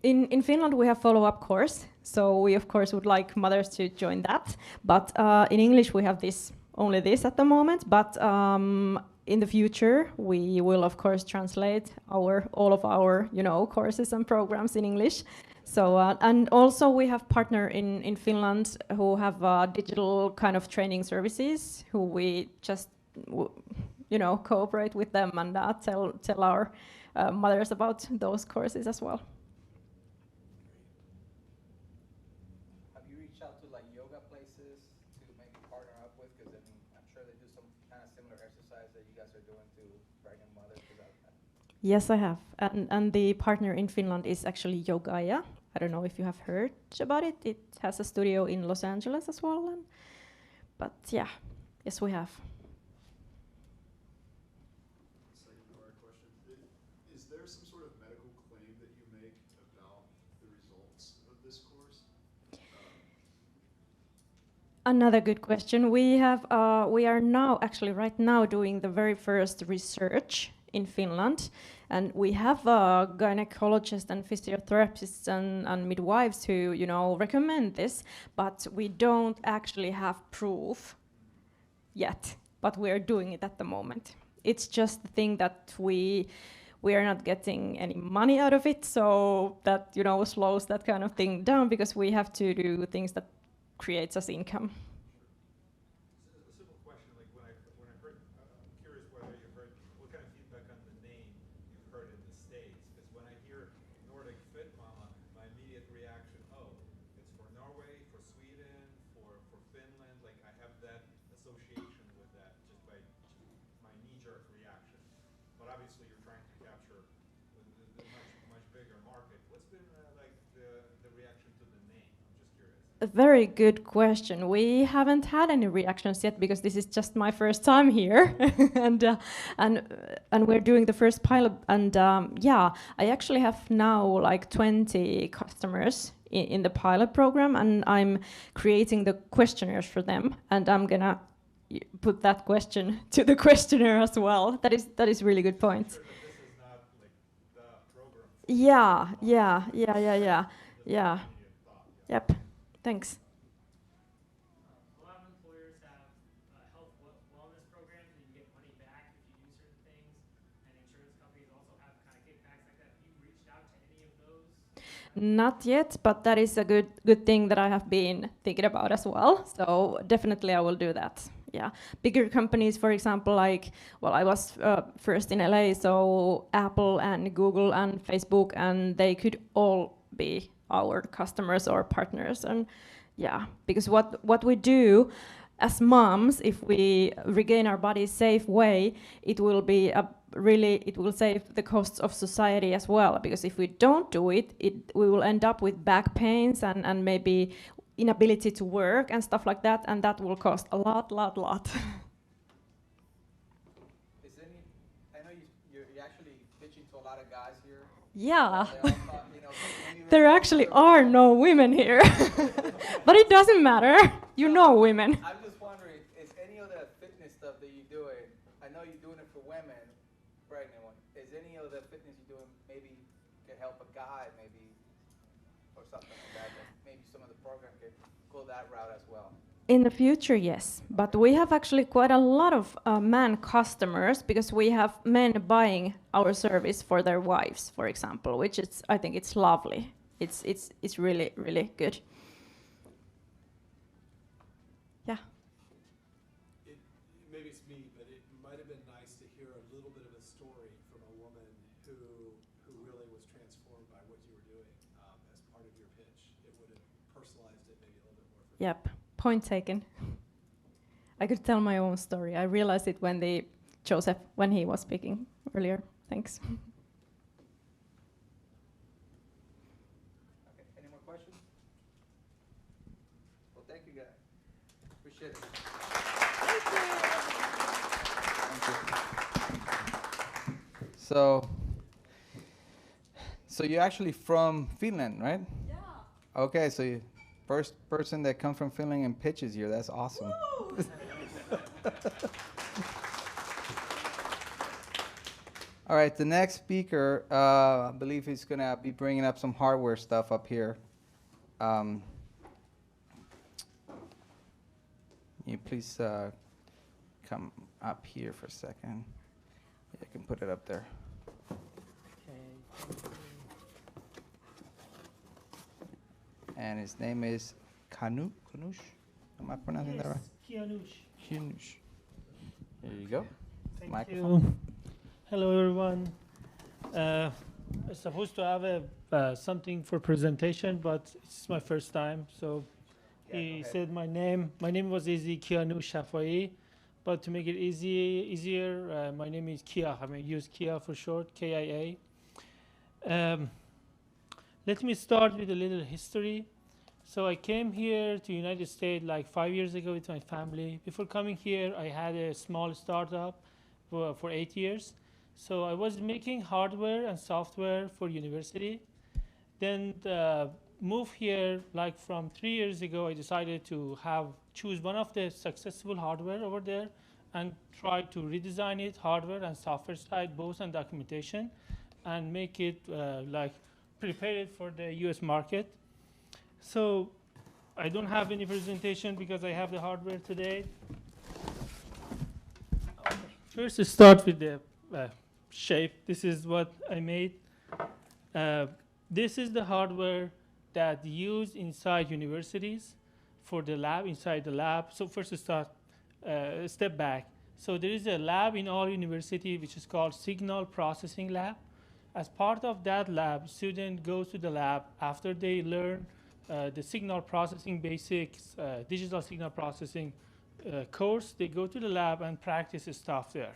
S12: In Finland we have follow-up course, so we of course would like mothers to join that. But in English we have only this at the moment. But in the future we will of course translate all of our courses and programs in English. So and also we have partner in Finland who have digital kind of training services who we just cooperate with them and tell our mothers about those courses as well.
S14: Have you reached out to like yoga places to maybe partner up with? Because I mean, I'm sure they do some kind of similar exercise that you guys are doing to pregnant mothers.
S12: Yes, I have. And the partner in Finland is actually Yogaya. I don't know if you have heard about it. It has a studio in Los Angeles as well. But yeah, yes, we have.
S13: Second part question. Is there some sort of medical claim that you make about the results of this course?
S12: Another good question. We are now actually right now doing the very first research in Finland, and we have gynecologists and physiotherapists and midwives who recommend this, but we don't actually have proof yet. But we are doing it at the moment. It's just the thing that we are not getting any money out of it, so that slows that kind of thing down because we have to do things that creates us income.
S6: A simple question, like when I heard, I'm curious whether you've heard, what kind of feedback on the name you've heard in the States? Because when I hear Nordic Fit Mama, my immediate reaction, oh, it's for Norway, for Sweden, for Finland, like I have that association with that just by my knee-jerk reaction. But obviously you're trying to capture the much bigger market. What's been like the reaction to the name? I'm just curious.
S12: A very good question. We haven't had any reactions yet because this is just my first time here, and we're doing the first pilot. And yeah, I actually have now like 20 customers in the pilot program, and I'm creating the questionnaires for them, and I'm gonna put that question to the questionnaire as well. That is really good point.
S6: Sure, this is not like the program.
S12: Yeah. Yep. Thanks.
S5: A lot of employers have health wellness programs where you get money back if you do certain things, and insurance companies also have kind of kickbacks like that. Have you reached out to any of those?
S12: Not yet, but that is a good thing that I have been thinking about as well. So definitely I will do that. Yeah, bigger companies, for example, like, well, I was first in LA, so Apple and Google and Facebook, and they could all be our customers or partners. And yeah, because what we do as moms, if we regain our body safe way, it will be it will save the costs of society as well. Because if we don't do it, we will end up with back pains and maybe inability to work and stuff like that, and that will cost a lot.
S14: Is any? I know you're actually pitching to a lot of guys here.
S12: Yeah.
S14: They all thought, you know, maybe
S12: There actually are no women here, but it doesn't matter. You know women.
S14: I'm just wondering, is any of the fitness stuff that you're doing, I know you're doing it for women, pregnant one, is any of the fitness you're doing maybe can help a guy maybe, or something like that, that maybe some of the program could go that route as well?
S12: In the future, yes, but we have actually quite a lot of man customers, because we have men buying our service for their wives, for example, which is, I think it's lovely. It's really, really good. Yeah.
S9: Maybe it's me, but it might have been nice to hear a little bit of a story from a woman who really was transformed by what you were doing as part of your pitch. It would have personalized it maybe a little bit more for
S12: Yep. Point taken. I could tell my own story. I realized it when Joseph, when he was speaking earlier. Thanks.
S14: Okay, any more questions? Well, thank you guys. Appreciate it.
S1: So you're actually from Finland, right?
S12: Yeah.
S1: Okay, so you first person that comes from Finland and pitches here. That's awesome. All right, the next speaker, I believe he's going to be bringing up some hardware stuff up here. You please come up here for a second. Yeah, I can put it up there. And his name is Kanush. Am I pronouncing that right? Kianush. There you go.
S15: Thank
S1: Microphone.
S15: you. Hello, everyone. I'm supposed to have something for presentation, but it's my first time. So he said my name. My name was easy, Kianush Shafai. But to make it easier, my name is Kia. I mean, use Kia for short, KIA. Let me start with a little history. So I came here to United States like 5 years ago with my family. Before coming here, I had a small startup for 8 years. So I was making hardware and software for university. Then moved here like from 3 years ago. I decided to choose one of the successful hardware over there and try to redesign it, hardware and software side, both on documentation, and make it prepare it for the US market. So I don't have any presentation because I have the hardware today. First, to start with the shape. This is what I made. This is the hardware that used inside universities for the lab, inside the lab. So first to start, step back. So there is a lab in our university which is called Signal Processing Lab. As part of that lab, student goes to the lab after they learn the signal processing basics, digital signal processing course. They go to the lab and practice stuff there.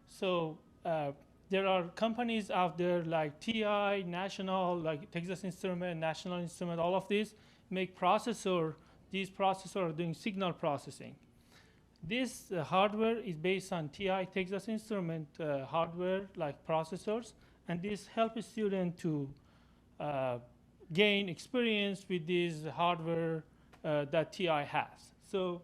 S15: So there are companies out there like TI, National, like Texas Instrument, National Instrument, all of these make processor. These processors are doing signal processing. This hardware is based on TI, Texas Instrument hardware like processors, and this helps students to gain experience with this hardware that TI has. So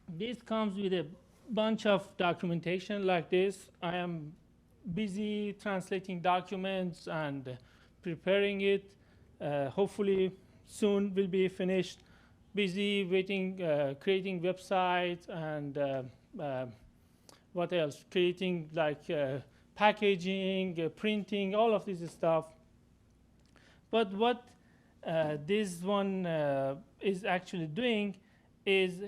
S15: this comes with a bunch of documentation like this. I am busy translating documents and preparing it. Hopefully soon will be finished. Busy waiting, creating websites and what else? Creating like packaging, printing, all of this stuff. But what this one is actually doing is,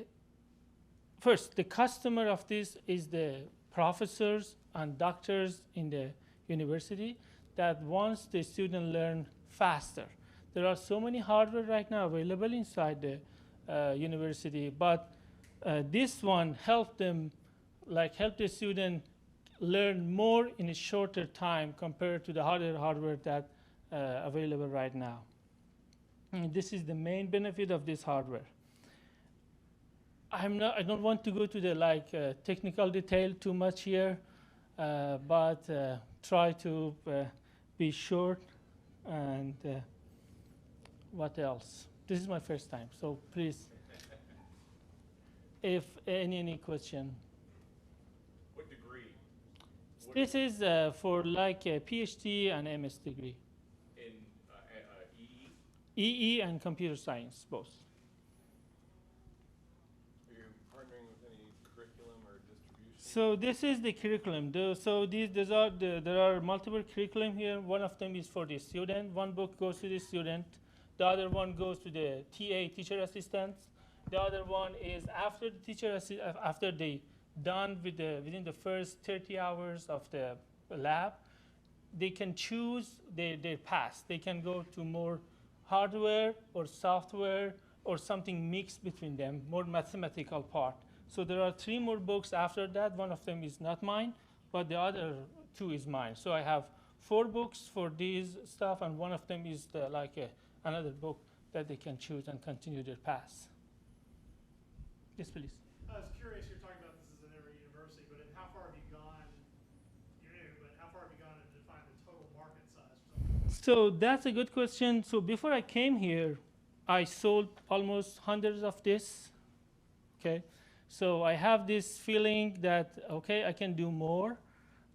S15: first, the customer of this is the professors and doctors in the university that wants the student learn faster. There are so many hardware right now available inside the university, but this one help them, help the student learn more in a shorter time compared to the hardware that available right now. And this is the main benefit of this hardware. I don't want to go to the technical detail too much here, but try to be short. And what else? This is my first time, so please, if any question.
S6: What degree?
S15: This is for like a PhD and MS degree.
S6: In EE?
S15: EE and computer science, both.
S6: Are you partnering with any curriculum or distribution?
S15: So this is the curriculum. There are multiple curriculum here. One of them is for the student. One book goes to the student. The other one goes to the TA, teacher assistants. The other one is after the teacher after they done with within the first 30 hours of the lab, they can choose their path. They can go to more hardware or software or something mixed between them, more mathematical part. So there are 3 more books after that. One of them is not mine, but the other 2 is mine. So I have 4 books for these stuff, and one of them is another book that they can choose and continue their path. Yes, please.
S5: I was curious, you're talking about this as an university, but how far have you gone, but how far have you gone to define the total market size for something?
S15: So that's a good question. So before I came here, I sold almost hundreds of this, okay? So I have this feeling that, okay, I can do more,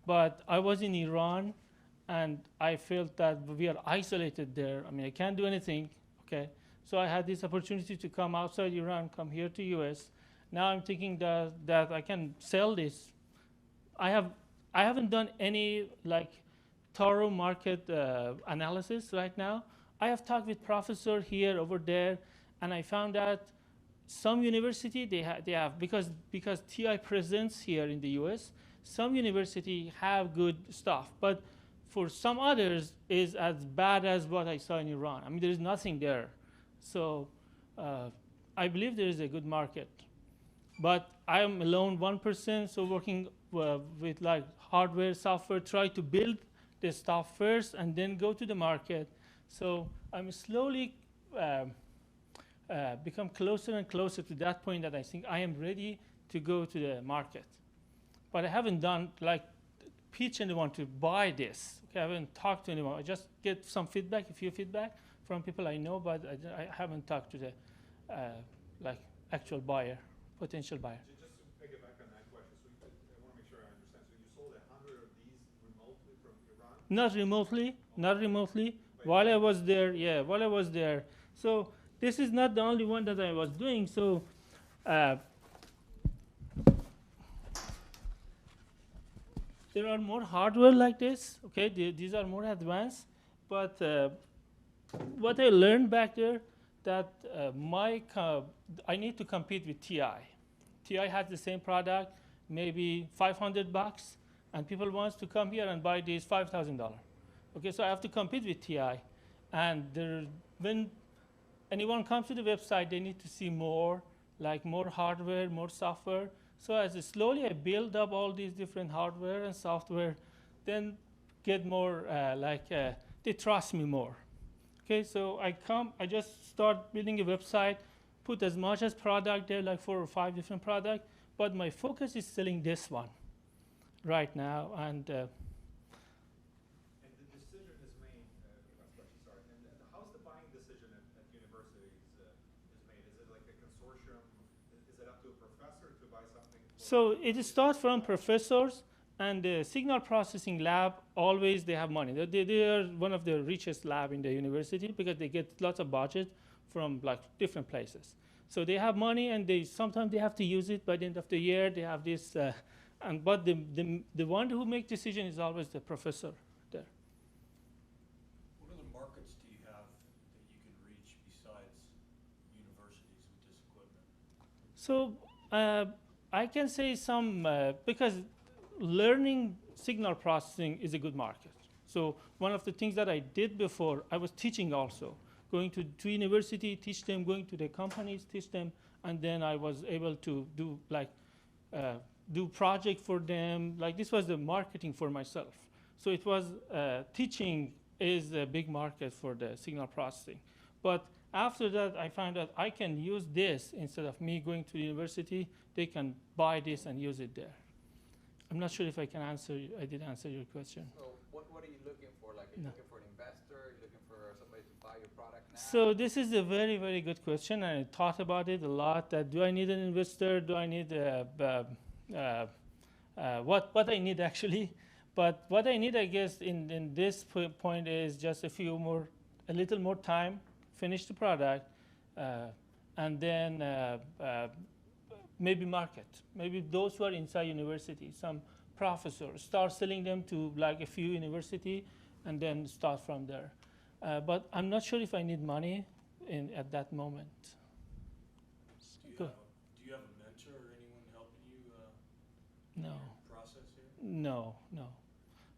S15: but I was in Iran, and I felt that we are isolated there. I mean, I can't do anything, okay? So I had this opportunity to come outside Iran, come here to US. Now I'm thinking that I can sell this. I haven't done any thorough market analysis right now. I have talked with professor here, over there, and I found that some university they have because TI presence here in the US, some university have good stuff, but for some others is as bad as what I saw in Iran. I mean, there is nothing there. So I believe there is a good market. But I am alone 1%, so working with hardware, software, try to build the stuff first and then go to the market. So I'm slowly become closer and closer to that point that I think I am ready to go to the market. But I haven't done pitch anyone to buy this. Okay, I haven't talked to anyone. I just get some feedback, a few feedback from people I know, but I haven't talked to the actual buyer, potential buyer.
S6: Just to piggyback on that question, so I want to make sure I understand. So you sold 100 of these remotely from Iran?
S15: Not remotely. While I was there, while I was there. So this is not the only one that I was doing. So there are more hardware like this. Okay, these are more advanced. But what I learned back there, that I need to compete with TI. TI has the same product, maybe $500, and people wants to come here and buy these $5,000. Okay, so I have to compete with TI, and when anyone comes to the website, they need to see more, more hardware, more software. So as slowly I build up all these different hardware and software, then get more they trust me more. Okay, so I just start building a website, put as much as product there, 4 or 5 different products, but my focus is selling this one right now. And
S6: the decision is made, last question, sorry, and how's the buying decision at universities is made? Is it like a consortium? Is it up to a professor to buy something?
S15: So it starts from professors, and the signal processing lab, always they have money. They are one of the richest lab in the university because they get lots of budget from different places. So they have money, and sometimes they have to use it by the end of the year. They have this, but the one who makes decision is always the professor there.
S11: What other markets do you have
S15: So I can say some, because learning signal processing is a good market. So one of the things that I did before, I was teaching also, going to university, teach them, going to the companies, teach them, and then I was able to do do project for them. Like this was the marketing for myself. So it was teaching is a big market for the signal processing. But after that, I found out I can use this instead of me going to the university. They can buy this and use it there. I'm not sure if I can answer. I did answer your question.
S14: So what are you looking for? Like, are you looking for an investor? Are you looking for somebody to buy your product now?
S15: So this is a very, very good question. I thought about it a lot. That do I need an investor? Do I need what I need actually? But what I need, I guess, in this point is just a little more time, finish the product, and then maybe market. Maybe those who are inside university, some professors, start selling them to like a few university, and then start from there. But I'm not sure if I need money at that moment.
S11: Do you have a mentor or anyone helping you in
S15: No.
S11: your process here?
S15: No.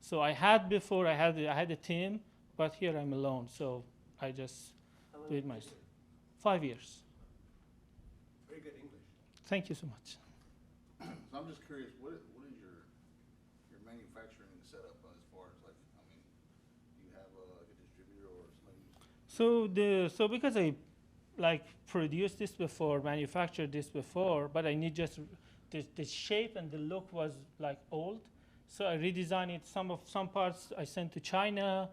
S15: So I had before, I had a team, but here I'm alone. So I just do it myself. 5 years.
S13: Very good English.
S15: Thank you so much.
S13: So I'm just curious, what is your manufacturing setup as far as like, I mean, do you have like a distributor or something?
S15: So because I like produced this before, manufactured this before, but I need just the shape and the look was like old. So I redesigned it. Some parts I sent to China,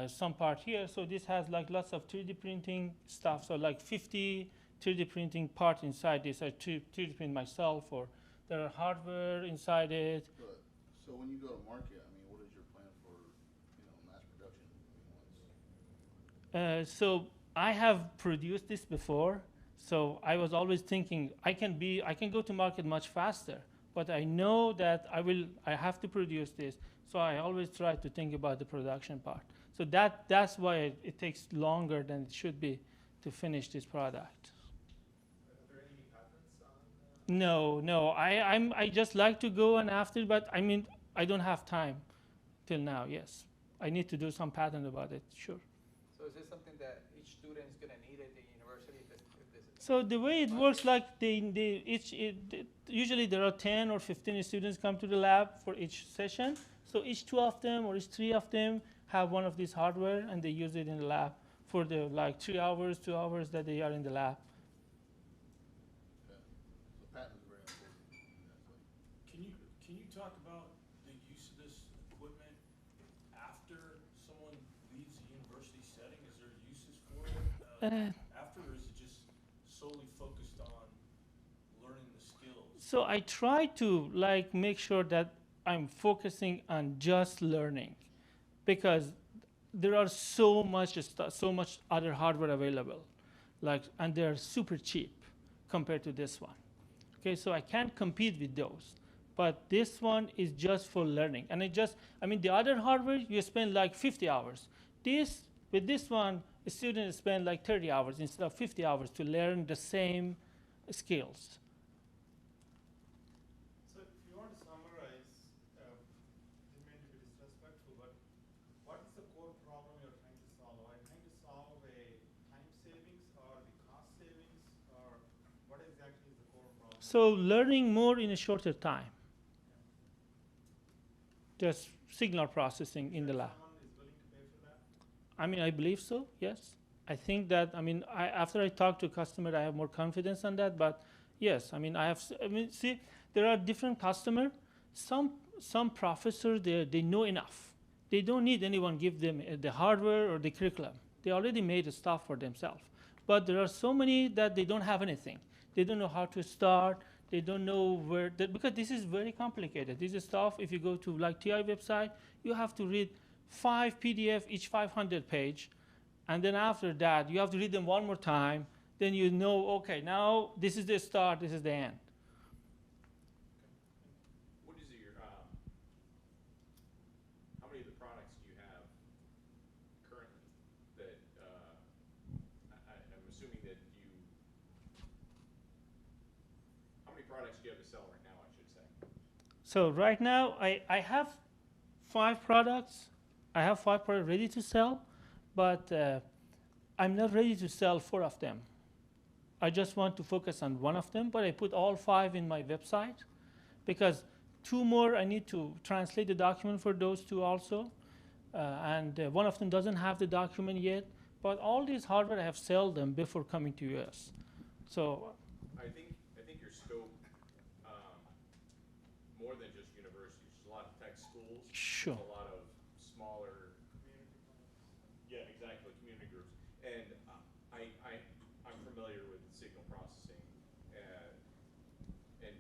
S15: some part here. So this has like lots of 3D printing stuff. So like 50 3D printing parts inside this. I 3D print myself, or there are hardware inside it.
S13: But, so when you go to market, I mean, what is your plan for, mass production?
S15: So I have produced this before. So I was always thinking I can go to market much faster. But I know that I have to produce this. So I always try to think about the production part. So that's why it takes longer than it should be to finish this product.
S6: Are there any patents on?
S15: No. I just like to go and after, but I mean I don't have time till now. Yes, I need to do some patent about it. Sure.
S14: So is this something that each student is going to need at the university?
S15: So the way it works, like usually there are 10 or 15 students come to the lab for each session. So each 2 of them or each 3 of them have one of these hardware, and they use it in the lab for the like 3 hours, 2 hours that they are in the lab.
S13: Okay. So patents are very important.
S11: Can you talk about the use of this equipment after someone leaves the university setting? Is there uses for it after, or is it just solely focused on learning the skills?
S15: So I try to like make sure that I'm focusing on just learning, because there are so much other hardware available, and they're super cheap compared to this one. Okay, so I can't compete with those. But this one is just for learning. And the other hardware, you spend like 50 hours. With this one, a student spend like 30 hours instead of 50 hours to learn the same skills.
S6: So if you want to summarize, it may be disrespectful, but what is the core problem you're trying to solve? Are you trying to solve a time savings or the cost savings, or what exactly is the core problem?
S15: So learning more in a shorter time. Just signal processing in the lab.
S6: Someone is willing to pay for that?
S15: I mean, I believe so, yes. I think that, after I talk to a customer, I have more confidence on that. But yes, see, there are different customers. Some professors, they know enough. They don't need anyone give them the hardware or the curriculum. They already made the stuff for themselves. But there are so many that they don't have anything. They don't know how to start. They don't know where, because this is very complicated. This is stuff, if you go to like TI website, you have to read 5 PDF, each 500 page. And then after that, you have to read them one more time. Then you know, okay, now this is the start, this is the end.
S6: What is your, how many of the products do you have currently that, I'm assuming that products do you have to sell right now, I should say?
S15: So right now, I have 5 products. I have 5 products ready to sell, but I'm not ready to sell 4 of them. I just want to focus on one of them, but I put all 5 in my website because 2 more, I need to translate the document for those 2 also. And one of them doesn't have the document yet, but all these hardware, I have sold them before coming to US. So
S6: I think your scope, more than just universities, there's a lot of tech schools.
S15: Sure.
S6: A lot of smaller, yeah, exactly, community groups. And I'm familiar with signal processing and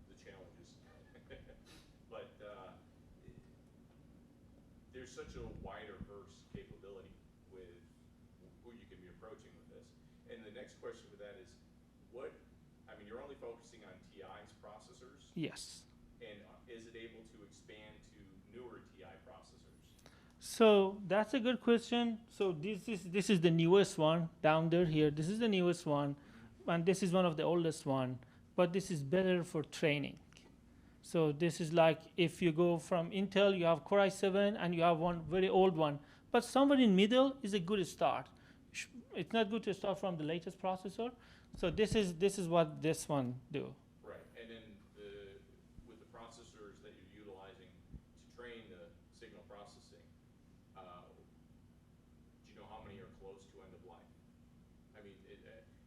S6: the challenges. But there's such a wider verse capability with who you can be approaching with this. And the next question for that is, you're only focusing on TI's processors?
S15: yes.
S6: And is it able to expand to newer TI processors?
S15: So that's a good question. So this is the newest one down there here. This is the newest one, and this is one of the oldest one. But this is better for training. So this is like if you go from Intel, you have Core i7, and you have one very old one. But somewhere in middle is a good start. It's not good to start from the latest processor. So this is what this one do.
S6: Right, and then with the processors that you're utilizing to train the signal processing, do you know how many are close to end of life? I mean,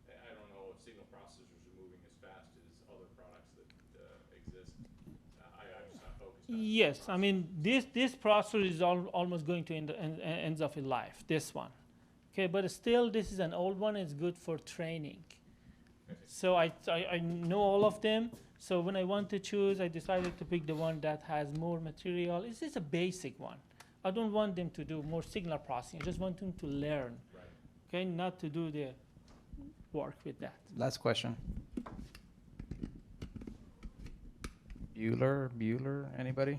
S6: I don't know if signal processors are moving as fast as other products that exist. I'm just not focused on
S15: Yes, I mean this processor is almost going to ends of its life. This one, okay, but still this is an old one. It's good for training. So I know all of them. So when I want to choose, I decided to pick the one that has more material. It's just a basic one. I don't want them to do more signal processing. I just want them to learn, okay, not to do the work with that.
S1: Last question. Bueller, anybody?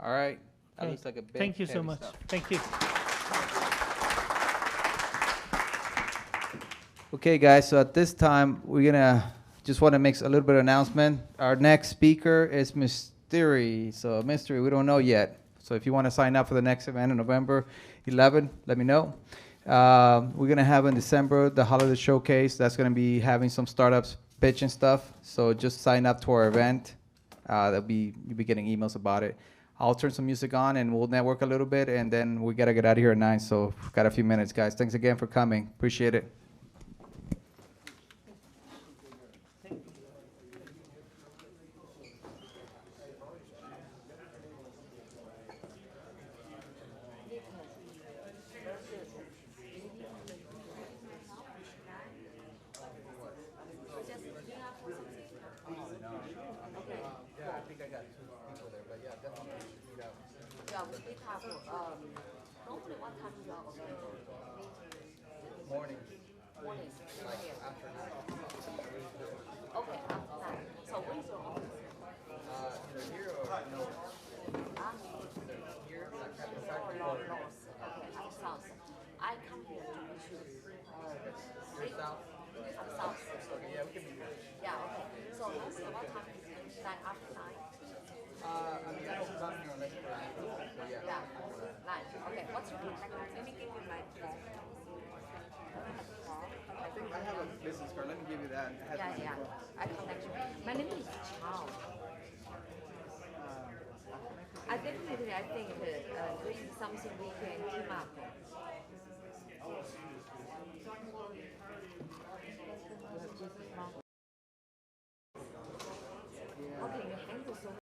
S1: All right. That
S15: Okay.
S1: looks like a big,
S15: Thank you so
S1: heavy
S15: much.
S1: stuff.
S15: Thank you.
S1: Okay, guys, so at this time, we're gonna just want to make a little bit of announcement. Our next speaker is Mystery. So Mystery, we don't know yet. So if you want to sign up for the next event on November 11, let me know. We're gonna have in December the holiday showcase. That's gonna be having some startups pitch and stuff. So just sign up to our event. You'll be getting emails about it. I'll turn some music on and we'll network a little bit, and then we gotta get out of here at 9. So we've got a few minutes, guys. Thanks again for coming. Appreciate it.
S16: Morning. Morning. Like after 9. Okay, after 9. So where's your office? Either here or no. Either here, like at the factory or north. Okay, I'm south. I come here to meet you. You're south? I'm south. Okay, yeah, we can meet here. Yeah, okay. So let's see what time is it? Like after 9? I mean, I don't come here unless you're 9. So yeah. Yeah, 9. Okay, what's your contact? Let me give you my phone.
S1: I think I have a business card. Let me give you that.
S16: Yeah. I connect you. My name is Chao. I definitely, I think doing something we can team up.